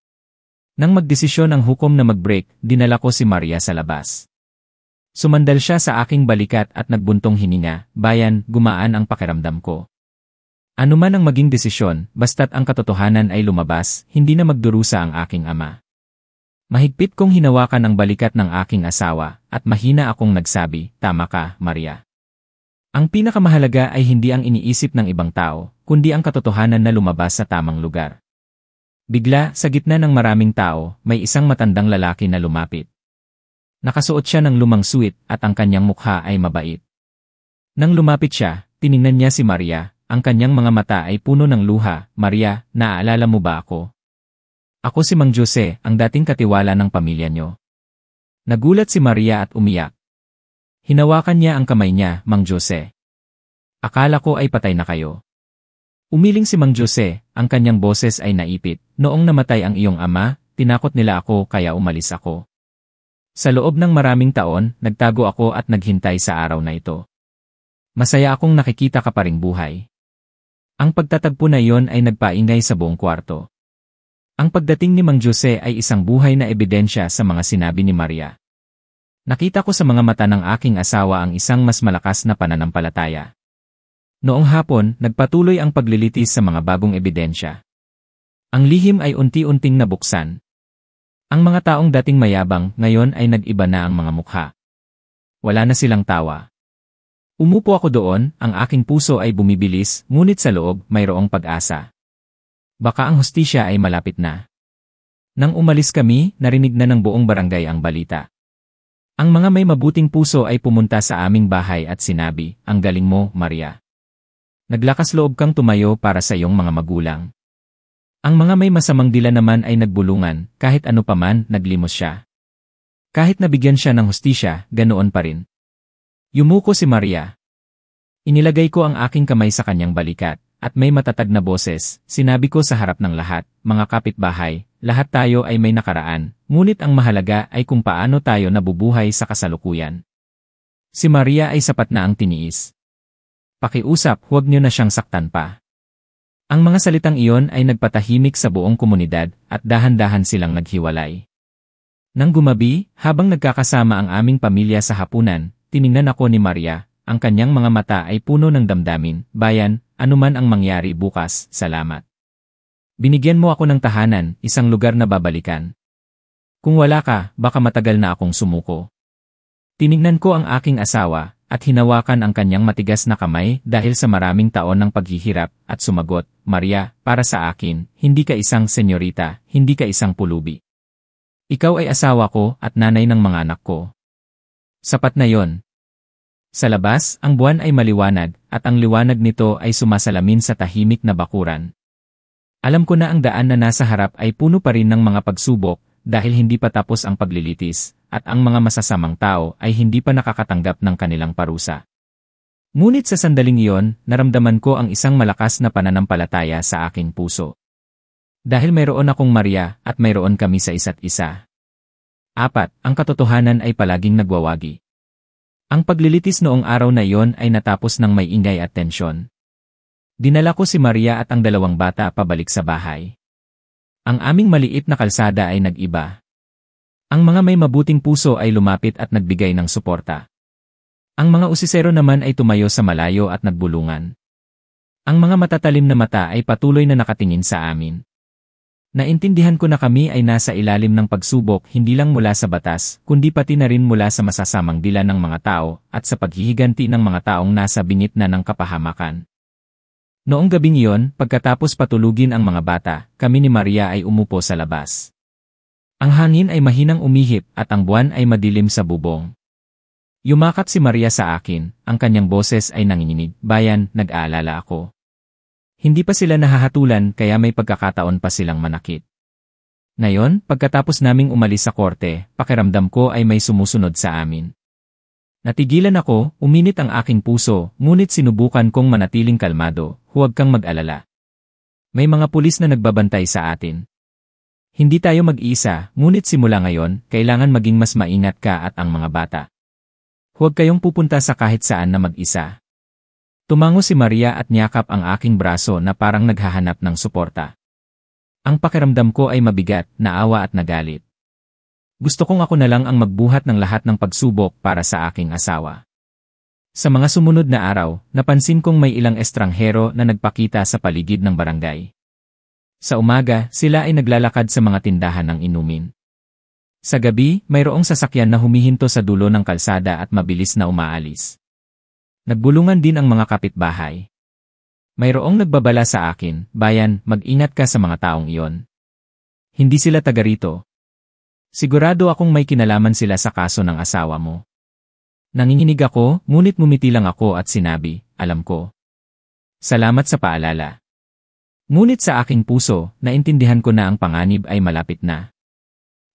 Nang magdesisyon ang hukom na mag-break, dinala ko si Maria sa labas. Sumandal siya sa aking balikat at nagbuntong hininga, "Bayan, gumaan ang pakiramdam ko. Ano man ang maging desisyon, basta't ang katotohanan ay lumabas, hindi na magdurusa ang aking ama." Mahigpit kong hinawakan ang balikat ng aking asawa, at mahina akong nagsabi, "Tama ka, Maria. Ang pinakamahalaga ay hindi ang iniisip ng ibang tao, kundi ang katotohanan na lumabas sa tamang lugar." Bigla, sa gitna ng maraming tao, may isang matandang lalaki na lumapit. Nakasuot siya ng lumang suit at ang kanyang mukha ay mabait. Nang lumapit siya, tiningnan niya si Maria, ang kanyang mga mata ay puno ng luha. "Maria, naaalala mo ba ako? Ako si Mang Jose, ang dating katiwala ng pamilya niyo." Nagulat si Maria at umiyak. Hinawakan niya ang kamay niya, "Mang Jose. Akala ko ay patay na kayo." Umiling si Mang Jose, ang kanyang boses ay naipit. "Noong namatay ang iyong ama, tinakot nila ako kaya umalis ako. Sa loob ng maraming taon, nagtago ako at naghintay sa araw na ito. Masaya akong nakikita ka pa ring buhay. Ang pagtatagpo na iyon ay nagpaingay sa buong kwarto. Ang pagdating ni Mang Jose ay isang buhay na ebidensya sa mga sinabi ni Maria. Nakita ko sa mga mata ng aking asawa ang isang mas malakas na pananampalataya. Noong hapon, nagpatuloy ang paglilitis sa mga bagong ebidensya. Ang lihim ay unti-unting nabuksan. Ang mga taong dating mayabang ngayon ay nag-iba na ang mga mukha. Wala na silang tawa. Umupo ako doon, ang aking puso ay bumibilis, ngunit sa loob mayroong pag-asa. Baka ang hustisya ay malapit na. Nang umalis kami, narinig na ng buong barangay ang balita. Ang mga may mabuting puso ay pumunta sa aming bahay at sinabi, "Ang galing mo, Maria. Naglakas loob kang tumayo para sa iyong mga magulang." Ang mga may masamang dila naman ay nagbulungan, kahit ano paman, naglimos siya. Kahit nabigyan siya ng hustisya, ganoon pa rin. Yumuko si Maria. Inilagay ko ang aking kamay sa kanyang balikat, at may matatag na boses, sinabi ko sa harap ng lahat, "Mga kapitbahay, lahat tayo ay may nakaraan, ngunit ang mahalaga ay kung paano tayo nabubuhay sa kasalukuyan." Si Maria ay sapat na ang tiniis. Pakiusap, huwag niyo na siyang saktan pa. Ang mga salitang iyon ay nagpatahimik sa buong komunidad at dahan-dahan silang naghiwalay. Nang gumabi, habang nagkakasama ang aming pamilya sa hapunan, tiningnan ako ni Maria, ang kanyang mga mata ay puno ng damdamin, "Bayan, anuman ang mangyari bukas, salamat. Binigyan mo ako ng tahanan, isang lugar na babalikan. Kung wala ka, baka matagal na akong sumuko." Tiningnan ko ang aking asawa, at hinawakan ang kanyang matigas na kamay dahil sa maraming taon ng paghihirap, at sumagot, "Maria, para sa akin, hindi ka isang senyorita, hindi ka isang pulubi. Ikaw ay asawa ko at nanay ng mga anak ko. Sapat na yon." Sa labas, ang buwan ay maliwanag, at ang liwanag nito ay sumasalamin sa tahimik na bakuran. Alam ko na ang daan na nasa harap ay puno pa rin ng mga pagsubok, dahil hindi pa tapos ang paglilitis, at ang mga masasamang tao ay hindi pa nakakatanggap ng kanilang parusa. Ngunit sa sandaling iyon, naramdaman ko ang isang malakas na pananampalataya sa aking puso. Dahil mayroon akong Maria at mayroon kami sa isa't isa. 4. Ang katotohanan ay palaging nagwawagi. Ang paglilitis noong araw na iyon ay natapos ng may ingay at tensyon. Dinala ko si Maria at ang dalawang bata pabalik sa bahay. Ang aming maliit na kalsada ay nag-iba. Ang mga may mabuting puso ay lumapit at nagbigay ng suporta. Ang mga usisero naman ay tumayo sa malayo at nagbulungan. Ang mga matatalim na mata ay patuloy na nakatingin sa amin. Naintindihan ko na kami ay nasa ilalim ng pagsubok hindi lang mula sa batas, kundi pati na rin mula sa masasamang dila ng mga tao at sa paghihiganti ng mga taong nasa bingit na ng kapahamakan. Noong gabing iyon, pagkatapos patulugin ang mga bata, kami ni Maria ay umupo sa labas. Ang hangin ay mahinang umihip at ang buwan ay madilim sa bubong. Yumakap si Maria sa akin, ang kanyang boses ay nanginginig, "Bayan, nag-aalala ako." Hindi pa sila nahahatulan kaya may pagkakataon pa silang manakit. Ngayon, pagkatapos naming umalis sa korte, pakiramdam ko ay may sumusunod sa amin. Natigilan ako, uminit ang aking puso, ngunit sinubukan kong manatiling kalmado, "Huwag kang mag-alala. May mga pulis na nagbabantay sa atin. Hindi tayo mag-iisa, ngunit simula ngayon, kailangan maging mas maingat ka at ang mga bata. Huwag kayong pupunta sa kahit saan na mag-isa." Tumango si Maria at niyakap ang aking braso na parang naghahanap ng suporta. Ang pakiramdam ko ay mabigat, naawa at nagalit. Gusto kong ako na lang ang magbuhat ng lahat ng pagsubok para sa aking asawa. Sa mga sumunod na araw, napansin kong may ilang estranghero na nagpakita sa paligid ng barangay. Sa umaga, sila ay naglalakad sa mga tindahan ng inumin. Sa gabi, mayroong sasakyan na humihinto sa dulo ng kalsada at mabilis na umaalis. Nagbulungan din ang mga kapitbahay. Mayroong nagbabala sa akin, "Bayan, mag-ingat ka sa mga taong iyon. Hindi sila taga rito. Sigurado akong may kinalaman sila sa kaso ng asawa mo." Nanginginig ako, ngunit ngumiti lang ako at sinabi, "Alam ko. Salamat sa paalala." Ngunit sa aking puso, naintindihan ko na ang panganib ay malapit na.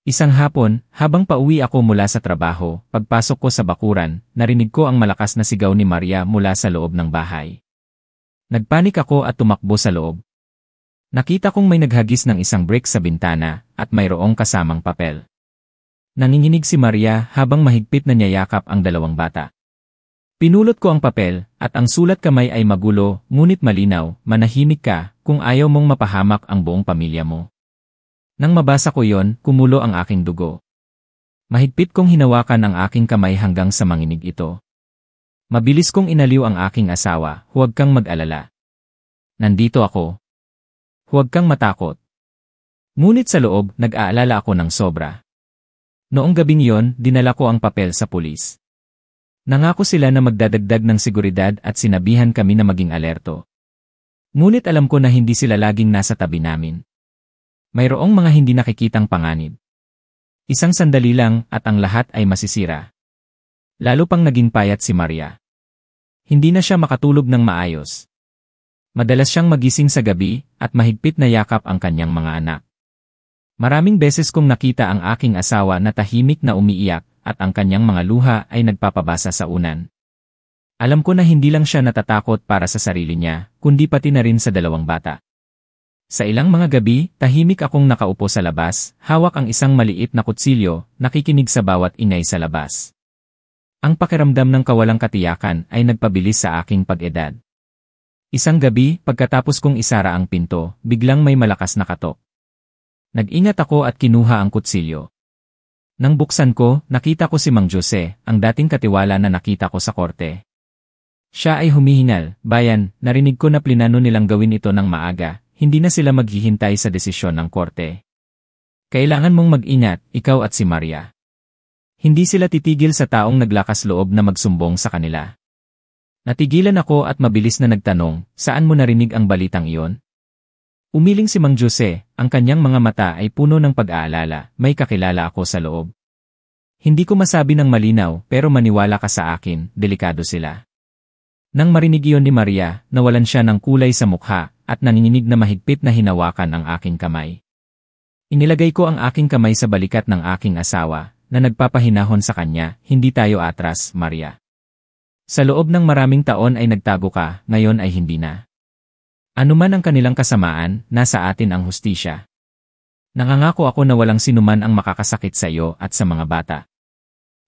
Isang hapon, habang pauwi ako mula sa trabaho, pagpasok ko sa bakuran, narinig ko ang malakas na sigaw ni Maria mula sa loob ng bahay. Nagpanik ako at tumakbo sa loob. Nakita kong may naghagis ng isang brick sa bintana at mayroong kasamang papel. Nanginginig si Maria habang mahigpit na niyayakap ang dalawang bata. Pinulot ko ang papel, at ang sulat kamay ay magulo, ngunit malinaw, manahimik ka, kung ayaw mong mapahamak ang buong pamilya mo. Nang mabasa ko yon, kumulo ang aking dugo. Mahigpit kong hinawakan ang aking kamay hanggang sa manginig ito. Mabilis kong inaliw ang aking asawa, huwag kang mag-alala. Nandito ako. Huwag kang matakot. Ngunit sa loob, nag-aalala ako ng sobra. Noong gabing yon, dinala ko ang papel sa pulis. Nangako sila na magdadagdag ng seguridad at sinabihan kami na maging alerto. Ngunit alam ko na hindi sila laging nasa tabi namin. Mayroong mga hindi nakikitang panganib. Isang sandali lang at ang lahat ay masisira. Lalo pang naging payat si Maria. Hindi na siya makatulog ng maayos. Madalas siyang magising sa gabi at mahigpit na yakap ang kanyang mga anak. Maraming beses kong nakita ang aking asawa na tahimik na umiiyak at ang kanyang mga luha ay nagpapabasa sa unan. Alam ko na hindi lang siya natatakot para sa sarili niya, kundi pati na rin sa dalawang bata. Sa ilang mga gabi, tahimik akong nakaupo sa labas, hawak ang isang maliit na kutsilyo, nakikinig sa bawat ingay sa labas. Ang pakiramdam ng kawalang katiyakan ay nagpabilis sa aking pag-edad. Isang gabi, pagkatapos kong isara ang pinto, biglang may malakas na katok. Nag-ingat ako at kinuha ang kutsilyo. Nang buksan ko, nakita ko si Mang Jose, ang dating katiwala na nakita ko sa korte. Siya ay humihingal, bayan, narinig ko na plinano nilang gawin ito ng maaga, hindi na sila maghihintay sa desisyon ng korte. Kailangan mong mag-ingat, ikaw at si Maria. Hindi sila titigil sa taong naglakas loob na magsumbong sa kanila. Natigilan ako at mabilis na nagtanong, saan mo narinig ang balitang iyon? Umiling si Mang Jose, ang kanyang mga mata ay puno ng pag-aalala, may kakilala ako sa loob. Hindi ko masabi ng malinaw pero maniwala ka sa akin, delikado sila. Nang marinig iyon ni Maria, nawalan siya ng kulay sa mukha at nanginginig na mahigpit na hinawakan ang aking kamay. Inilagay ko ang aking kamay sa balikat ng aking asawa na nagpapahinahon sa kanya, hindi tayo atras, Maria. Sa loob ng maraming taon ay nagtago ka, ngayon ay hindi na. Anuman ang kanilang kasamaan, nasa atin ang hustisya. Nangangako ako na walang sinuman ang makakasakit sa iyo at sa mga bata.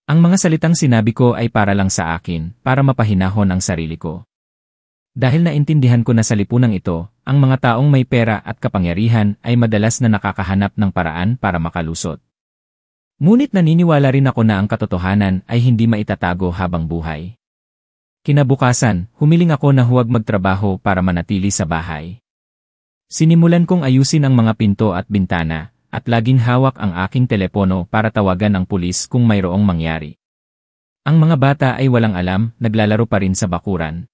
Ang mga salitang sinabi ko ay para lang sa akin, para mapahinahon ang sarili ko. Dahil naintindihan ko na sa lipunang ito, ang mga taong may pera at kapangyarihan ay madalas na nakakahanap ng paraan para makalusot. Ngunit naniniwala rin ako na ang katotohanan ay hindi maitatago habang buhay. Kinabukasan, humiling ako na huwag magtrabaho para manatili sa bahay. Sinimulan kong ayusin ang mga pinto at bintana, at laging hawak ang aking telepono para tawagan ang pulis kung mayroong mangyari. Ang mga bata ay walang alam, naglalaro pa rin sa bakuran.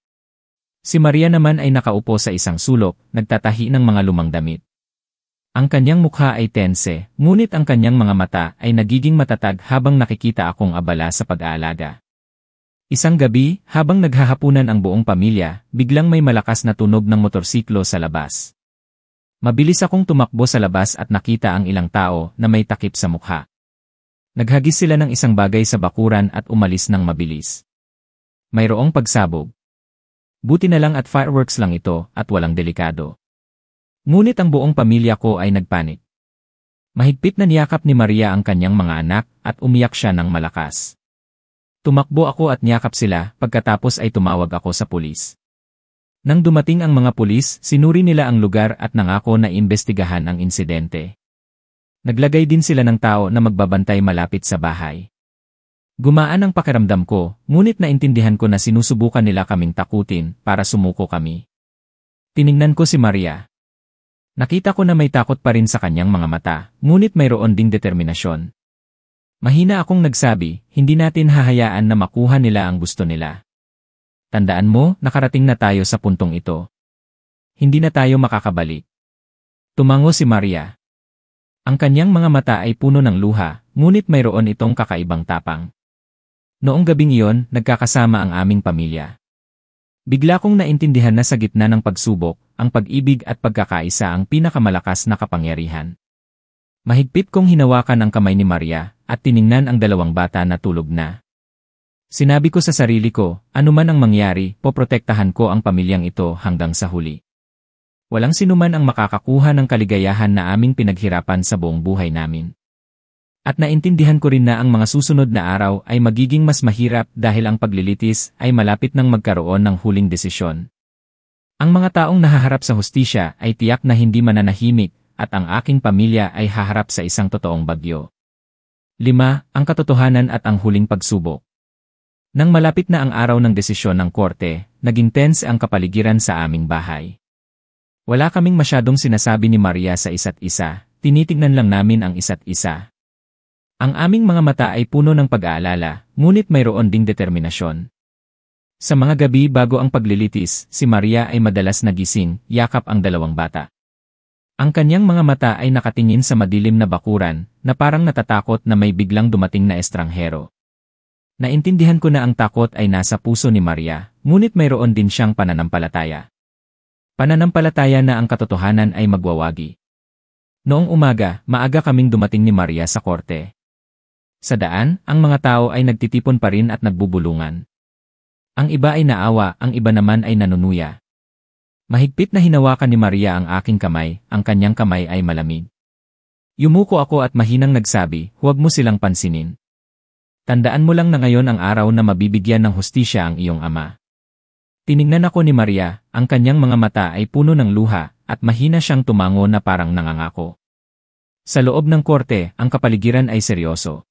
Si Maria naman ay nakaupo sa isang sulok, nagtatahi ng mga lumang damit. Ang kanyang mukha ay tense, ngunit ang kanyang mga mata ay nagiging matatag habang nakikita akong abala sa pag-aalaga. Isang gabi, habang naghahapunan ang buong pamilya, biglang may malakas na tunog ng motorsiklo sa labas. Mabilis akong tumakbo sa labas at nakita ang ilang tao na may takip sa mukha. Naghagis sila ng isang bagay sa bakuran at umalis ng mabilis. Mayroong pagsabog. Buti na lang at fireworks lang ito at walang delikado. Ngunit ang buong pamilya ko ay nagpanik. Mahigpit na niyakap ni Maria ang kanyang mga anak at umiyak siya ng malakas. Tumakbo ako at niyakap sila, pagkatapos ay tumawag ako sa pulis. Nang dumating ang mga pulis, sinuri nila ang lugar at nangako na imbestigahan ang insidente. Naglagay din sila ng tao na magbabantay malapit sa bahay. Gumaan ang pakiramdam ko, ngunit naintindihan ko na sinusubukan nila kaming takutin para sumuko kami. Tiningnan ko si Maria. Nakita ko na may takot pa rin sa kanyang mga mata, ngunit mayroon ding determinasyon. Mahina akong nagsabi, hindi natin hahayaan na makuha nila ang gusto nila. Tandaan mo, nakarating na tayo sa puntong ito. Hindi na tayo makakabalik. Tumango si Maria. Ang kanyang mga mata ay puno ng luha, ngunit mayroon itong kakaibang tapang. Noong gabing iyon, nagkakasama ang aming pamilya. Bigla kong naintindihan na sa gitna ng pagsubok, ang pag-ibig at pagkakaisa ang pinakamalakas na kapangyarihan. Mahigpit kong hinawakan ang kamay ni Maria at tiningnan ang dalawang bata na tulog na. Sinabi ko sa sarili ko, anuman ang mangyari, poprotektahan ko ang pamilyang ito hanggang sa huli. Walang sinuman ang makakakuha ng kaligayahan na aming pinaghirapan sa buong buhay namin. At naintindihan ko rin na ang mga susunod na araw ay magiging mas mahirap dahil ang paglilitis ay malapit nang magkaroon ng huling desisyon. Ang mga taong nahaharap sa hustisya ay tiyak na hindi mananahimik at ang aking pamilya ay haharap sa isang totoong bagyo. 5. Ang katotohanan at ang huling pagsubok. Nang malapit na ang araw ng desisyon ng korte, naging tense ang kapaligiran sa aming bahay. Wala kaming masyadong sinasabi ni Maria sa isa't isa, tinitignan lang namin ang isa't isa. Ang aming mga mata ay puno ng pag-aalala, ngunit mayroon ding determinasyon. Sa mga gabi bago ang paglilitis, si Maria ay madalas nagising, yakap ang dalawang bata. Ang kanyang mga mata ay nakatingin sa madilim na bakuran, na parang natatakot na may biglang dumating na estranghero. Naintindihan ko na ang takot ay nasa puso ni Maria, ngunit mayroon din siyang pananampalataya. Pananampalataya na ang katotohanan ay magwawagi. Noong umaga, maaga kaming dumating ni Maria sa korte. Sa daan, ang mga tao ay nagtitipon pa rin at nagbubulungan. Ang iba ay naawa, ang iba naman ay nanunuya. Mahigpit na hinawakan ni Maria ang aking kamay, ang kanyang kamay ay malamig. Yumuko ako at mahinang nagsabi, huwag mo silang pansinin. Tandaan mo lang na ngayon ang araw na mabibigyan ng hustisya ang iyong ama. Tiningnan ako ni Maria, ang kanyang mga mata ay puno ng luha, at mahina siyang tumango na parang nangangako. Sa loob ng korte, ang kapaligiran ay seryoso.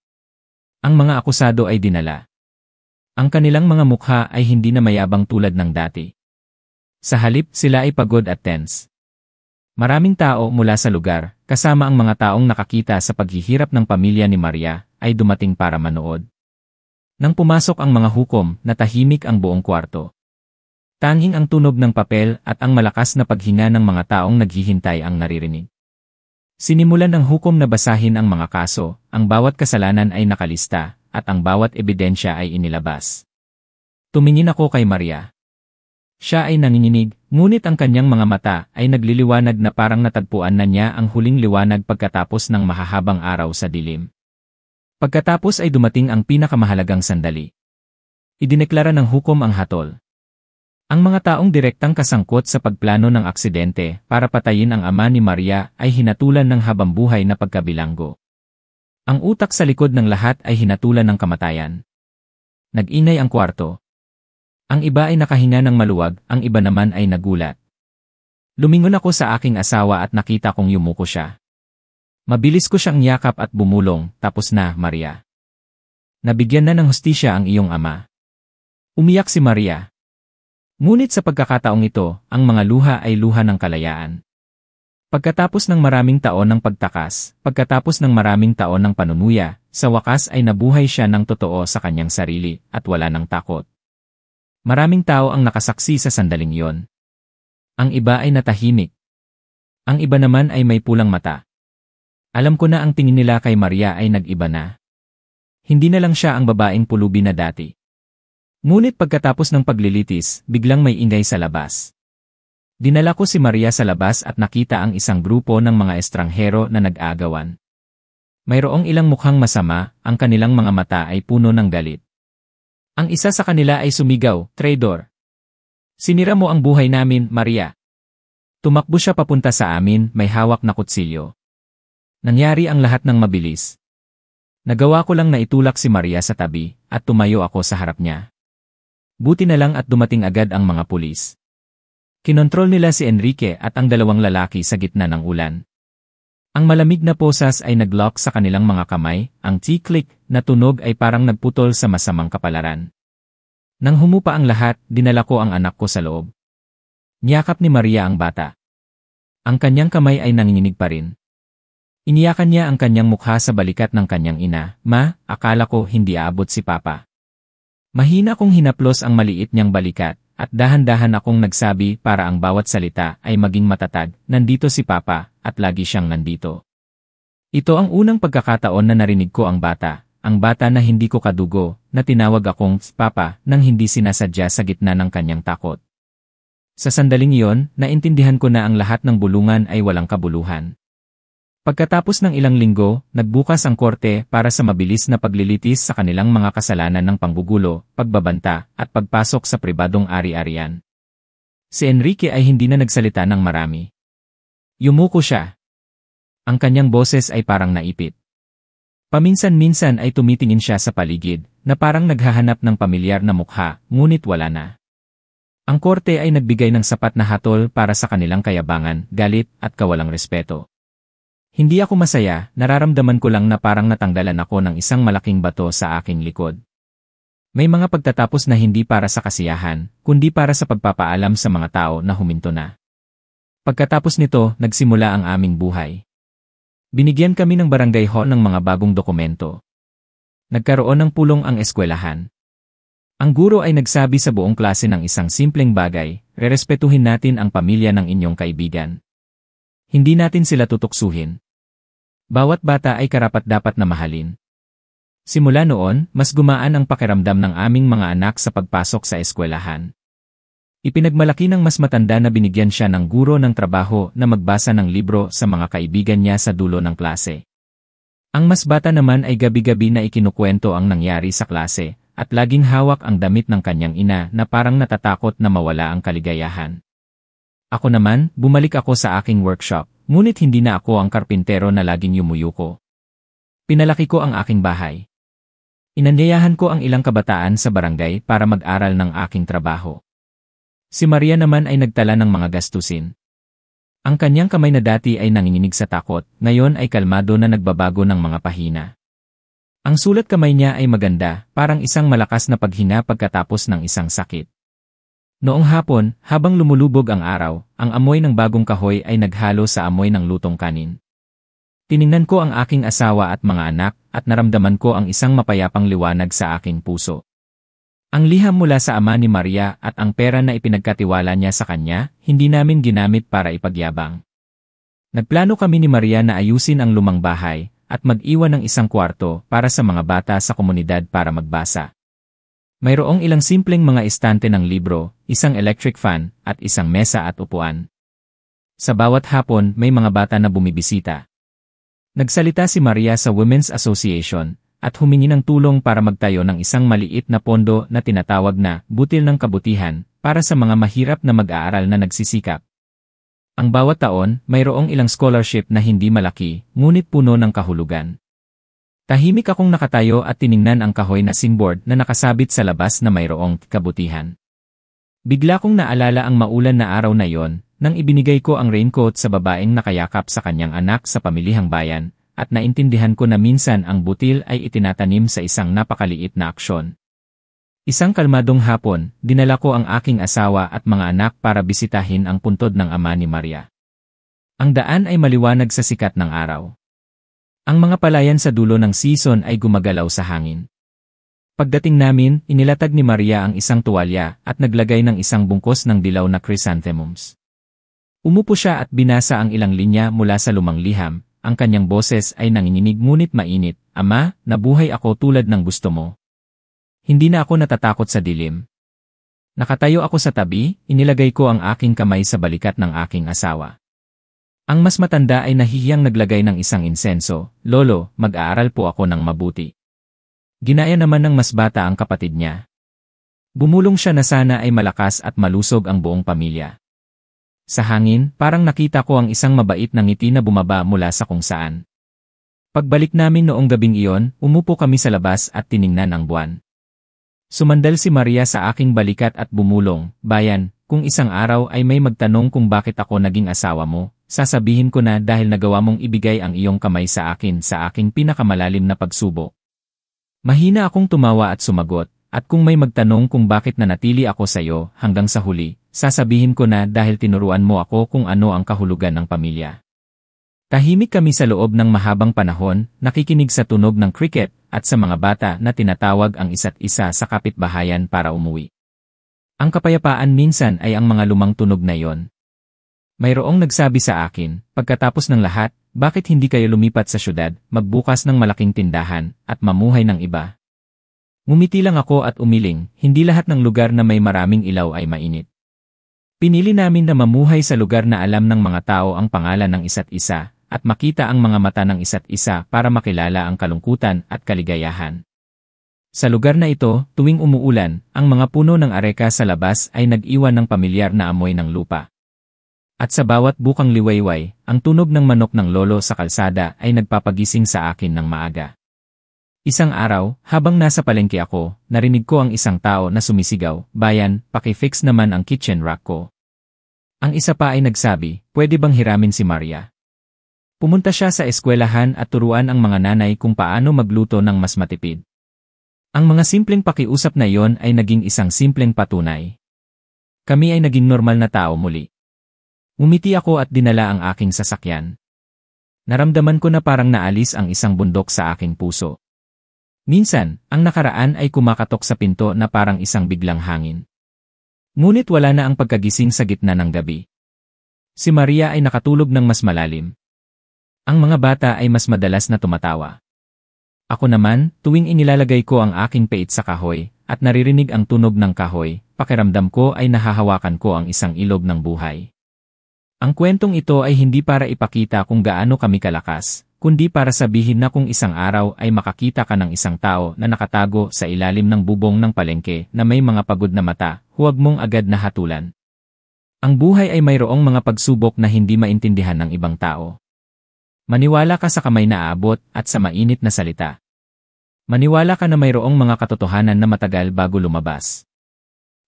Ang mga akusado ay dinala. Ang kanilang mga mukha ay hindi na mayabang tulad ng dati. Sa halip, sila ay pagod at tense. Maraming tao mula sa lugar, kasama ang mga taong nakakita sa paghihirap ng pamilya ni Maria, ay dumating para manood. Nang pumasok ang mga hukom, natahimik ang buong kwarto. Tanging ang tunog ng papel at ang malakas na paghinga ng mga taong naghihintay ang naririnig. Sinimulan ng hukom na basahin ang mga kaso, ang bawat kasalanan ay nakalista, at ang bawat ebidensya ay inilabas. Tumingin ako kay Maria. Siya ay nanginginig, ngunit ang kanyang mga mata ay nagliliwanag na parang natagpuan na niya ang huling liwanag pagkatapos ng mahahabang araw sa dilim. Pagkatapos ay dumating ang pinakamahalagang sandali. Idineklara ng hukom ang hatol. Ang mga taong direktang kasangkot sa pagplano ng aksidente para patayin ang ama ni Maria ay hinatulan ng habambuhay na pagkabilanggo. Ang utak sa likod ng lahat ay hinatulan ng kamatayan. Nag-ingay ang kwarto. Ang iba ay nakahinga ng maluwag, ang iba naman ay nagulat. Lumingon ako sa aking asawa at nakita kong yumuko siya. Mabilis ko siyang yakap at bumulong, tapos na, Maria. Nabigyan na ng hustisya ang iyong ama. Umiyak si Maria. Ngunit sa pagkakataong ito, ang mga luha ay luha ng kalayaan. Pagkatapos ng maraming taon ng pagtakas, pagkatapos ng maraming taon ng panunuya, sa wakas ay nabuhay siya ng totoo sa kanyang sarili at wala ng takot. Maraming tao ang nakasaksi sa sandaling iyon. Ang iba ay natahimik. Ang iba naman ay may pulang mata. Alam ko na ang tingin nila kay Maria ay nag-iba na. Hindi na lang siya ang babaeng pulubi na dati. Ngunit pagkatapos ng paglilitis, biglang may ingay sa labas. Dinala ko si Maria sa labas at nakita ang isang grupo ng mga estranghero na nag-aagawan. Mayroong ilang mukhang masama, ang kanilang mga mata ay puno ng galit. Ang isa sa kanila ay sumigaw, "Traidor! Sinira mo ang buhay namin, Maria." Tumakbo siya papunta sa amin, may hawak na kutsilyo. Nangyari ang lahat ng mabilis. Nagawa ko lang na itulak si Maria sa tabi, at tumayo ako sa harap niya. Buti na lang at dumating agad ang mga pulis. Kinontrol nila si Enrique at ang dalawang lalaki sa gitna ng ulan. Ang malamig na posas ay naglock sa kanilang mga kamay, ang tik-click na tunog ay parang nagputol sa masamang kapalaran. Nang humupa ang lahat, dinala ko ang anak ko sa loob. Niyakap ni Maria ang bata. Ang kanyang kamay ay nanginginig pa rin. Iniyakan niya ang kanyang mukha sa balikat ng kanyang ina. "Ma, akala ko hindi aabot si Papa." Mahina kong hinaplos ang maliit niyang balikat, at dahan-dahan akong nagsabi para ang bawat salita ay maging matatag, "Nandito si Papa, at lagi siyang nandito." Ito ang unang pagkakataon na narinig ko ang bata na hindi ko kadugo, na tinawag akong Papa nang hindi sinasadya sa gitna ng kanyang takot. Sa sandaling iyon, naintindihan ko na ang lahat ng bulungan ay walang kabuluhan. Pagkatapos ng ilang linggo, nagbukas ang korte para sa mabilis na paglilitis sa kanilang mga kasalanan ng panggugulo, pagbabanta, at pagpasok sa pribadong ari-arian. Si Enrique ay hindi na nagsalita ng marami. Yumuko siya. Ang kanyang boses ay parang naipit. Paminsan-minsan ay tumitingin siya sa paligid, na parang naghahanap ng pamilyar na mukha, ngunit wala na. Ang korte ay nagbigay ng sapat na hatol para sa kanilang kayabangan, galit, at kawalang respeto. Hindi ako masaya, nararamdaman ko lang na parang natanggalan ako ng isang malaking bato sa aking likod. May mga pagtatapos na hindi para sa kasiyahan, kundi para sa pagpapaalam sa mga tao na huminto na. Pagkatapos nito, nagsimula ang aming buhay. Binigyan kami ng barangay hall ng mga bagong dokumento. Nagkaroon ng pulong ang eskwelahan. Ang guro ay nagsabi sa buong klase ng isang simpleng bagay, rerespetuhin natin ang pamilya ng inyong kaibigan. Hindi natin sila tutuksuhin. Bawat bata ay karapat-dapat na mahalin. Simula noon, mas gumaan ang pakiramdam ng aming mga anak sa pagpasok sa eskwelahan. Ipinagmalaki ng mas matanda na binigyan siya ng guro ng trabaho na magbasa ng libro sa mga kaibigan niya sa dulo ng klase. Ang mas bata naman ay gabi-gabi na ikinukwento ang nangyari sa klase, at laging hawak ang damit ng kanyang ina na parang natatakot na mawala ang kaligayahan. Ako naman, bumalik ako sa aking workshop, ngunit hindi na ako ang karpintero na laging yumuyuko. Pinalaki ko ang aking bahay. Inanyayahan ko ang ilang kabataan sa barangay para mag-aral ng aking trabaho. Si Maria naman ay nagtala ng mga gastusin. Ang kanyang kamay na dati ay nanginginig sa takot, ngayon ay kalmado na nagbabago ng mga pahina. Ang sulat kamay niya ay maganda, parang isang malakas na paghina pagkatapos ng isang sakit. Noong hapon, habang lumulubog ang araw, ang amoy ng bagong kahoy ay naghalo sa amoy ng lutong kanin. Tiningnan ko ang aking asawa at mga anak, at naramdaman ko ang isang mapayapang liwanag sa aking puso. Ang liham mula sa ama ni Maria at ang pera na ipinagkatiwala niya sa kanya, hindi namin ginamit para ipagyabang. Nagplano kami ni Maria na ayusin ang lumang bahay, at mag-iwan ng isang kwarto para sa mga bata sa komunidad para magbasa. Mayroong ilang simpleng mga estante ng libro, isang electric fan, at isang mesa at upuan. Sa bawat hapon, may mga bata na bumibisita. Nagsalita si Maria sa Women's Association, at humingi ng tulong para magtayo ng isang maliit na pondo na tinatawag na butil ng kabutihan para sa mga mahirap na mag-aaral na nagsisikap. Ang bawat taon, mayroong ilang scholarship na hindi malaki, ngunit puno ng kahulugan. Tahimik akong nakatayo at tiningnan ang kahoy na sinboard na nakasabit sa labas na mayroong kabutihan. Bigla kong naalala ang maulan na araw na yon, nang ibinigay ko ang raincoat sa babaeng nakayakap sa kanyang anak sa pamilihang bayan, at naintindihan ko na minsan ang butil ay itinatanim sa isang napakaliit na aksyon. Isang kalmadong hapon, dinala ko ang aking asawa at mga anak para bisitahin ang puntod ng ama ni Maria. Ang daan ay maliwanag sa sikat ng araw. Ang mga palayan sa dulo ng season ay gumagalaw sa hangin. Pagdating namin, inilatag ni Maria ang isang tuwalya at naglagay ng isang bungkos ng dilaw na chrysanthemums. Umupo siya at binasa ang ilang linya mula sa lumang liham. Ang kanyang boses ay nanginginig ngunit mainit, "Ama, nabuhay ako tulad ng gusto mo." Hindi na ako natatakot sa dilim. Nakatayo ako sa tabi, inilagay ko ang aking kamay sa balikat ng aking asawa. Ang mas matanda ay nahihiyang naglagay ng isang insenso, "Lolo, mag-aaral po ako ng mabuti." Ginaya naman ng mas bata ang kapatid niya. Bumulong siya na sana ay malakas at malusog ang buong pamilya. Sa hangin, parang nakita ko ang isang mabait na ngiti na bumaba mula sa kung saan. Pagbalik namin noong gabing iyon, umupo kami sa labas at tiningnan ang buwan. Sumandal si Maria sa aking balikat at bumulong, "Bayan, kung isang araw ay may magtanong kung bakit ako naging asawa mo, sasabihin ko na dahil nagawa mong ibigay ang iyong kamay sa akin sa aking pinakamalalim na pagsubok." Mahina akong tumawa at sumagot, "At kung may magtanong kung bakit nanatili ako sa iyo hanggang sa huli, sasabihin ko na dahil tinuruan mo ako kung ano ang kahulugan ng pamilya." Tahimik kami sa loob ng mahabang panahon, nakikinig sa tunog ng cricket at sa mga bata na tinatawag ang isa't isa sa kapitbahayan para umuwi. Ang kapayapaan minsan ay ang mga lumang tunog na yon. Mayroong nagsabi sa akin, "Pagkatapos ng lahat, bakit hindi kayo lumipat sa syudad, magbukas ng malaking tindahan, at mamuhay ng iba?" Ngumiti lang ako at umiling, hindi lahat ng lugar na may maraming ilaw ay mainit. Pinili namin na mamuhay sa lugar na alam ng mga tao ang pangalan ng isa't isa, at makita ang mga mata ng isa't isa para makilala ang kalungkutan at kaligayahan. Sa lugar na ito, tuwing umuulan, ang mga puno ng areka sa labas ay nag-iwan ng pamilyar na amoy ng lupa. At sa bawat bukang liwayway, ang tunog ng manok ng lolo sa kalsada ay nagpapagising sa akin ng maaga. Isang araw, habang nasa palengke ako, narinig ko ang isang tao na sumisigaw, "Bayan, paki-fix naman ang kitchen rack ko." Ang isa pa ay nagsabi, "Pwede bang hiramin si Maria?" Pumunta siya sa eskwelahan at turuan ang mga nanay kung paano magluto ng mas matipid. Ang mga simpleng pakiusap na iyon ay naging isang simpleng patunay. Kami ay naging normal na tao muli. Umiti ako at dinala ang aking sasakyan. Naramdaman ko na parang naalis ang isang bundok sa aking puso. Minsan, ang nakaraan ay kumakatok sa pinto na parang isang biglang hangin. Ngunit wala na ang pagkagising sa gitna ng gabi. Si Maria ay nakatulog ng mas malalim. Ang mga bata ay mas madalas na tumatawa. Ako naman, tuwing inilalagay ko ang aking pait sa kahoy, at naririnig ang tunog ng kahoy, pakiramdam ko ay nahahawakan ko ang isang ilog ng buhay. Ang kwentong ito ay hindi para ipakita kung gaano kami kalakas, kundi para sabihin na kung isang araw ay makakita ka ng isang tao na nakatago sa ilalim ng bubong ng palengke na may mga pagod na mata, huwag mong agad na hatulan. Ang buhay ay mayroong mga pagsubok na hindi maintindihan ng ibang tao. Maniwala ka sa kamay na aabot at sa mainit na salita. Maniwala ka na mayroong mga katotohanan na matagal bago lumabas.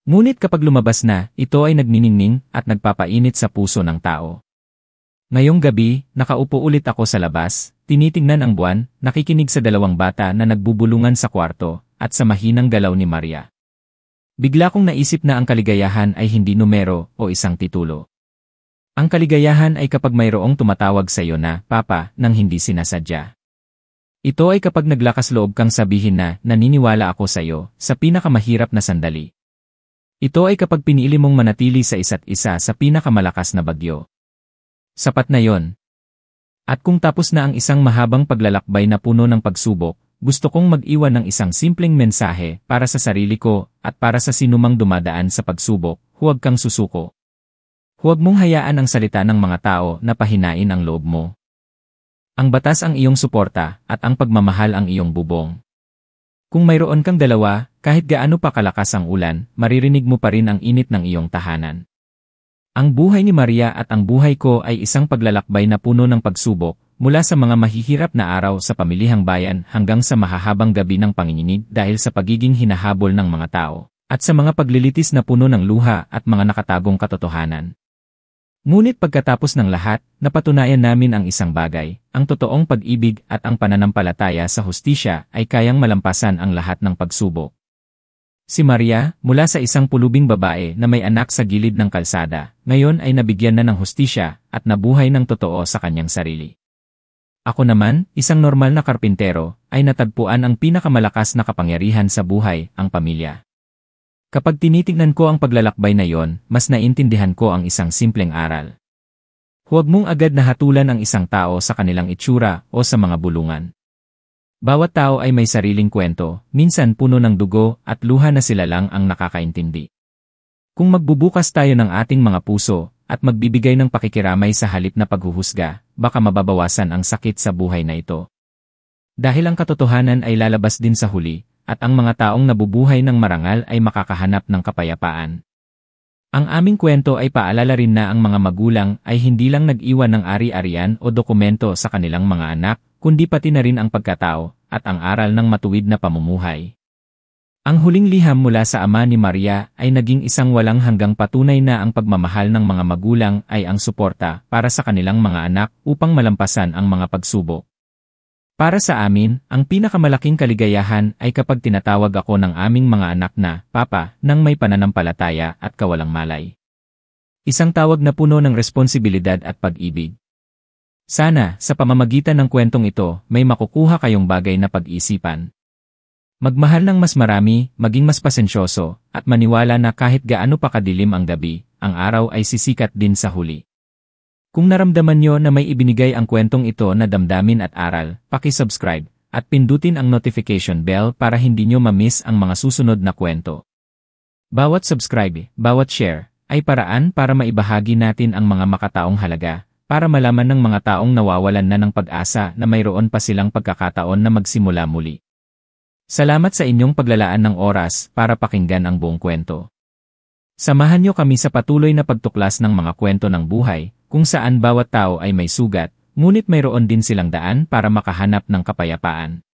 Ngunit kapag lumabas na, ito ay nagniningning at nagpapainit sa puso ng tao. Ngayong gabi, nakaupo ulit ako sa labas, tinitingnan ang buwan, nakikinig sa dalawang bata na nagbubulungan sa kwarto, at sa mahinang galaw ni Maria. Bigla kong naisip na ang kaligayahan ay hindi numero o isang titulo. Ang kaligayahan ay kapag mayroong tumatawag sa iyo na, "Papa," nang hindi sinasadya. Ito ay kapag naglakas loob kang sabihin na, "Naniniwala ako sa iyo," sa pinakamahirap na sandali. Ito ay kapag pinili mong manatili sa isa't isa sa pinakamalakas na bagyo. Sapat na yon. At kung tapos na ang isang mahabang paglalakbay na puno ng pagsubok, gusto kong mag-iwan ng isang simpleng mensahe para sa sarili ko at para sa sinumang dumadaan sa pagsubok, huwag kang susuko. Huwag mong hayaan ang salita ng mga tao na pahinain ang loob mo. Ang batas ang iyong suporta at ang pagmamahal ang iyong bubong. Kung mayroon kang dalawa, kahit gaano pa kalakas ang ulan, maririnig mo pa rin ang init ng iyong tahanan. Ang buhay ni Maria at ang buhay ko ay isang paglalakbay na puno ng pagsubok, mula sa mga mahihirap na araw sa pamilihang bayan hanggang sa mahahabang gabi ng panginginig dahil sa pagiging hinahabol ng mga tao, at sa mga paglilitis na puno ng luha at mga nakatagong katotohanan. Ngunit pagkatapos ng lahat, napatunayan namin ang isang bagay, ang totoong pag-ibig at ang pananampalataya sa hustisya ay kayang malampasan ang lahat ng pagsubok. Si Maria, mula sa isang pulubing babae na may anak sa gilid ng kalsada, ngayon ay nabigyan na ng hustisya at nabuhay ng totoo sa kanyang sarili. Ako naman, isang normal na karpintero, ay natagpuan ang pinakamalakas na kapangyarihan sa buhay, ang pamilya. Kapag tinitingnan ko ang paglalakbay na yon, mas naintindihan ko ang isang simpleng aral. Huwag mong agad na hatulan ang isang tao sa kanilang itsura o sa mga bulungan. Bawat tao ay may sariling kwento, minsan puno ng dugo at luha na sila lang ang nakakaintindi. Kung magbubukas tayo ng ating mga puso at magbibigay ng pakikiramay sa halip na paghuhusga, baka mababawasan ang sakit sa buhay na ito. Dahil ang katotohanan ay lalabas din sa huli, at ang mga taong nabubuhay ng marangal ay makakahanap ng kapayapaan. Ang aming kwento ay paalala rin na ang mga magulang ay hindi lang nag-iwan ng ari-arian o dokumento sa kanilang mga anak, kundi pati na rin ang pagkatao at ang aral ng matuwid na pamumuhay. Ang huling liham mula sa ama ni Maria ay naging isang walang hanggang patunay na ang pagmamahal ng mga magulang ay ang suporta para sa kanilang mga anak upang malampasan ang mga pagsubok. Para sa amin, ang pinakamalaking kaligayahan ay kapag tinatawag ako ng aming mga anak na, "Papa," nang may pananampalataya at kawalang malay. Isang tawag na puno ng responsibilidad at pag-ibig. Sana, sa pamamagitan ng kwentong ito, may makukuha kayong bagay na pag-isipan. Magmahal ng mas marami, maging mas pasensyoso, at maniwala na kahit gaano pa kadilim ang gabi, ang araw ay sisikat din sa huli. Kung naramdaman nyo na may ibinigay ang kwentong ito na damdamin at aral, paki-subscribe at pindutin ang notification bell para hindi nyo ma-miss ang mga susunod na kwento. Bawat subscribe, bawat share, ay paraan para maibahagi natin ang mga makataong halaga, para malaman ng mga taong nawawalan na ng pag-asa na mayroon pa silang pagkakataon na magsimula muli. Salamat sa inyong paglalaan ng oras para pakinggan ang buong kwento. Samahan nyo kami sa patuloy na pagtuklas ng mga kwento ng buhay, kung saan bawat tao ay may sugat, ngunit mayroon din silang daan para makahanap ng kapayapaan.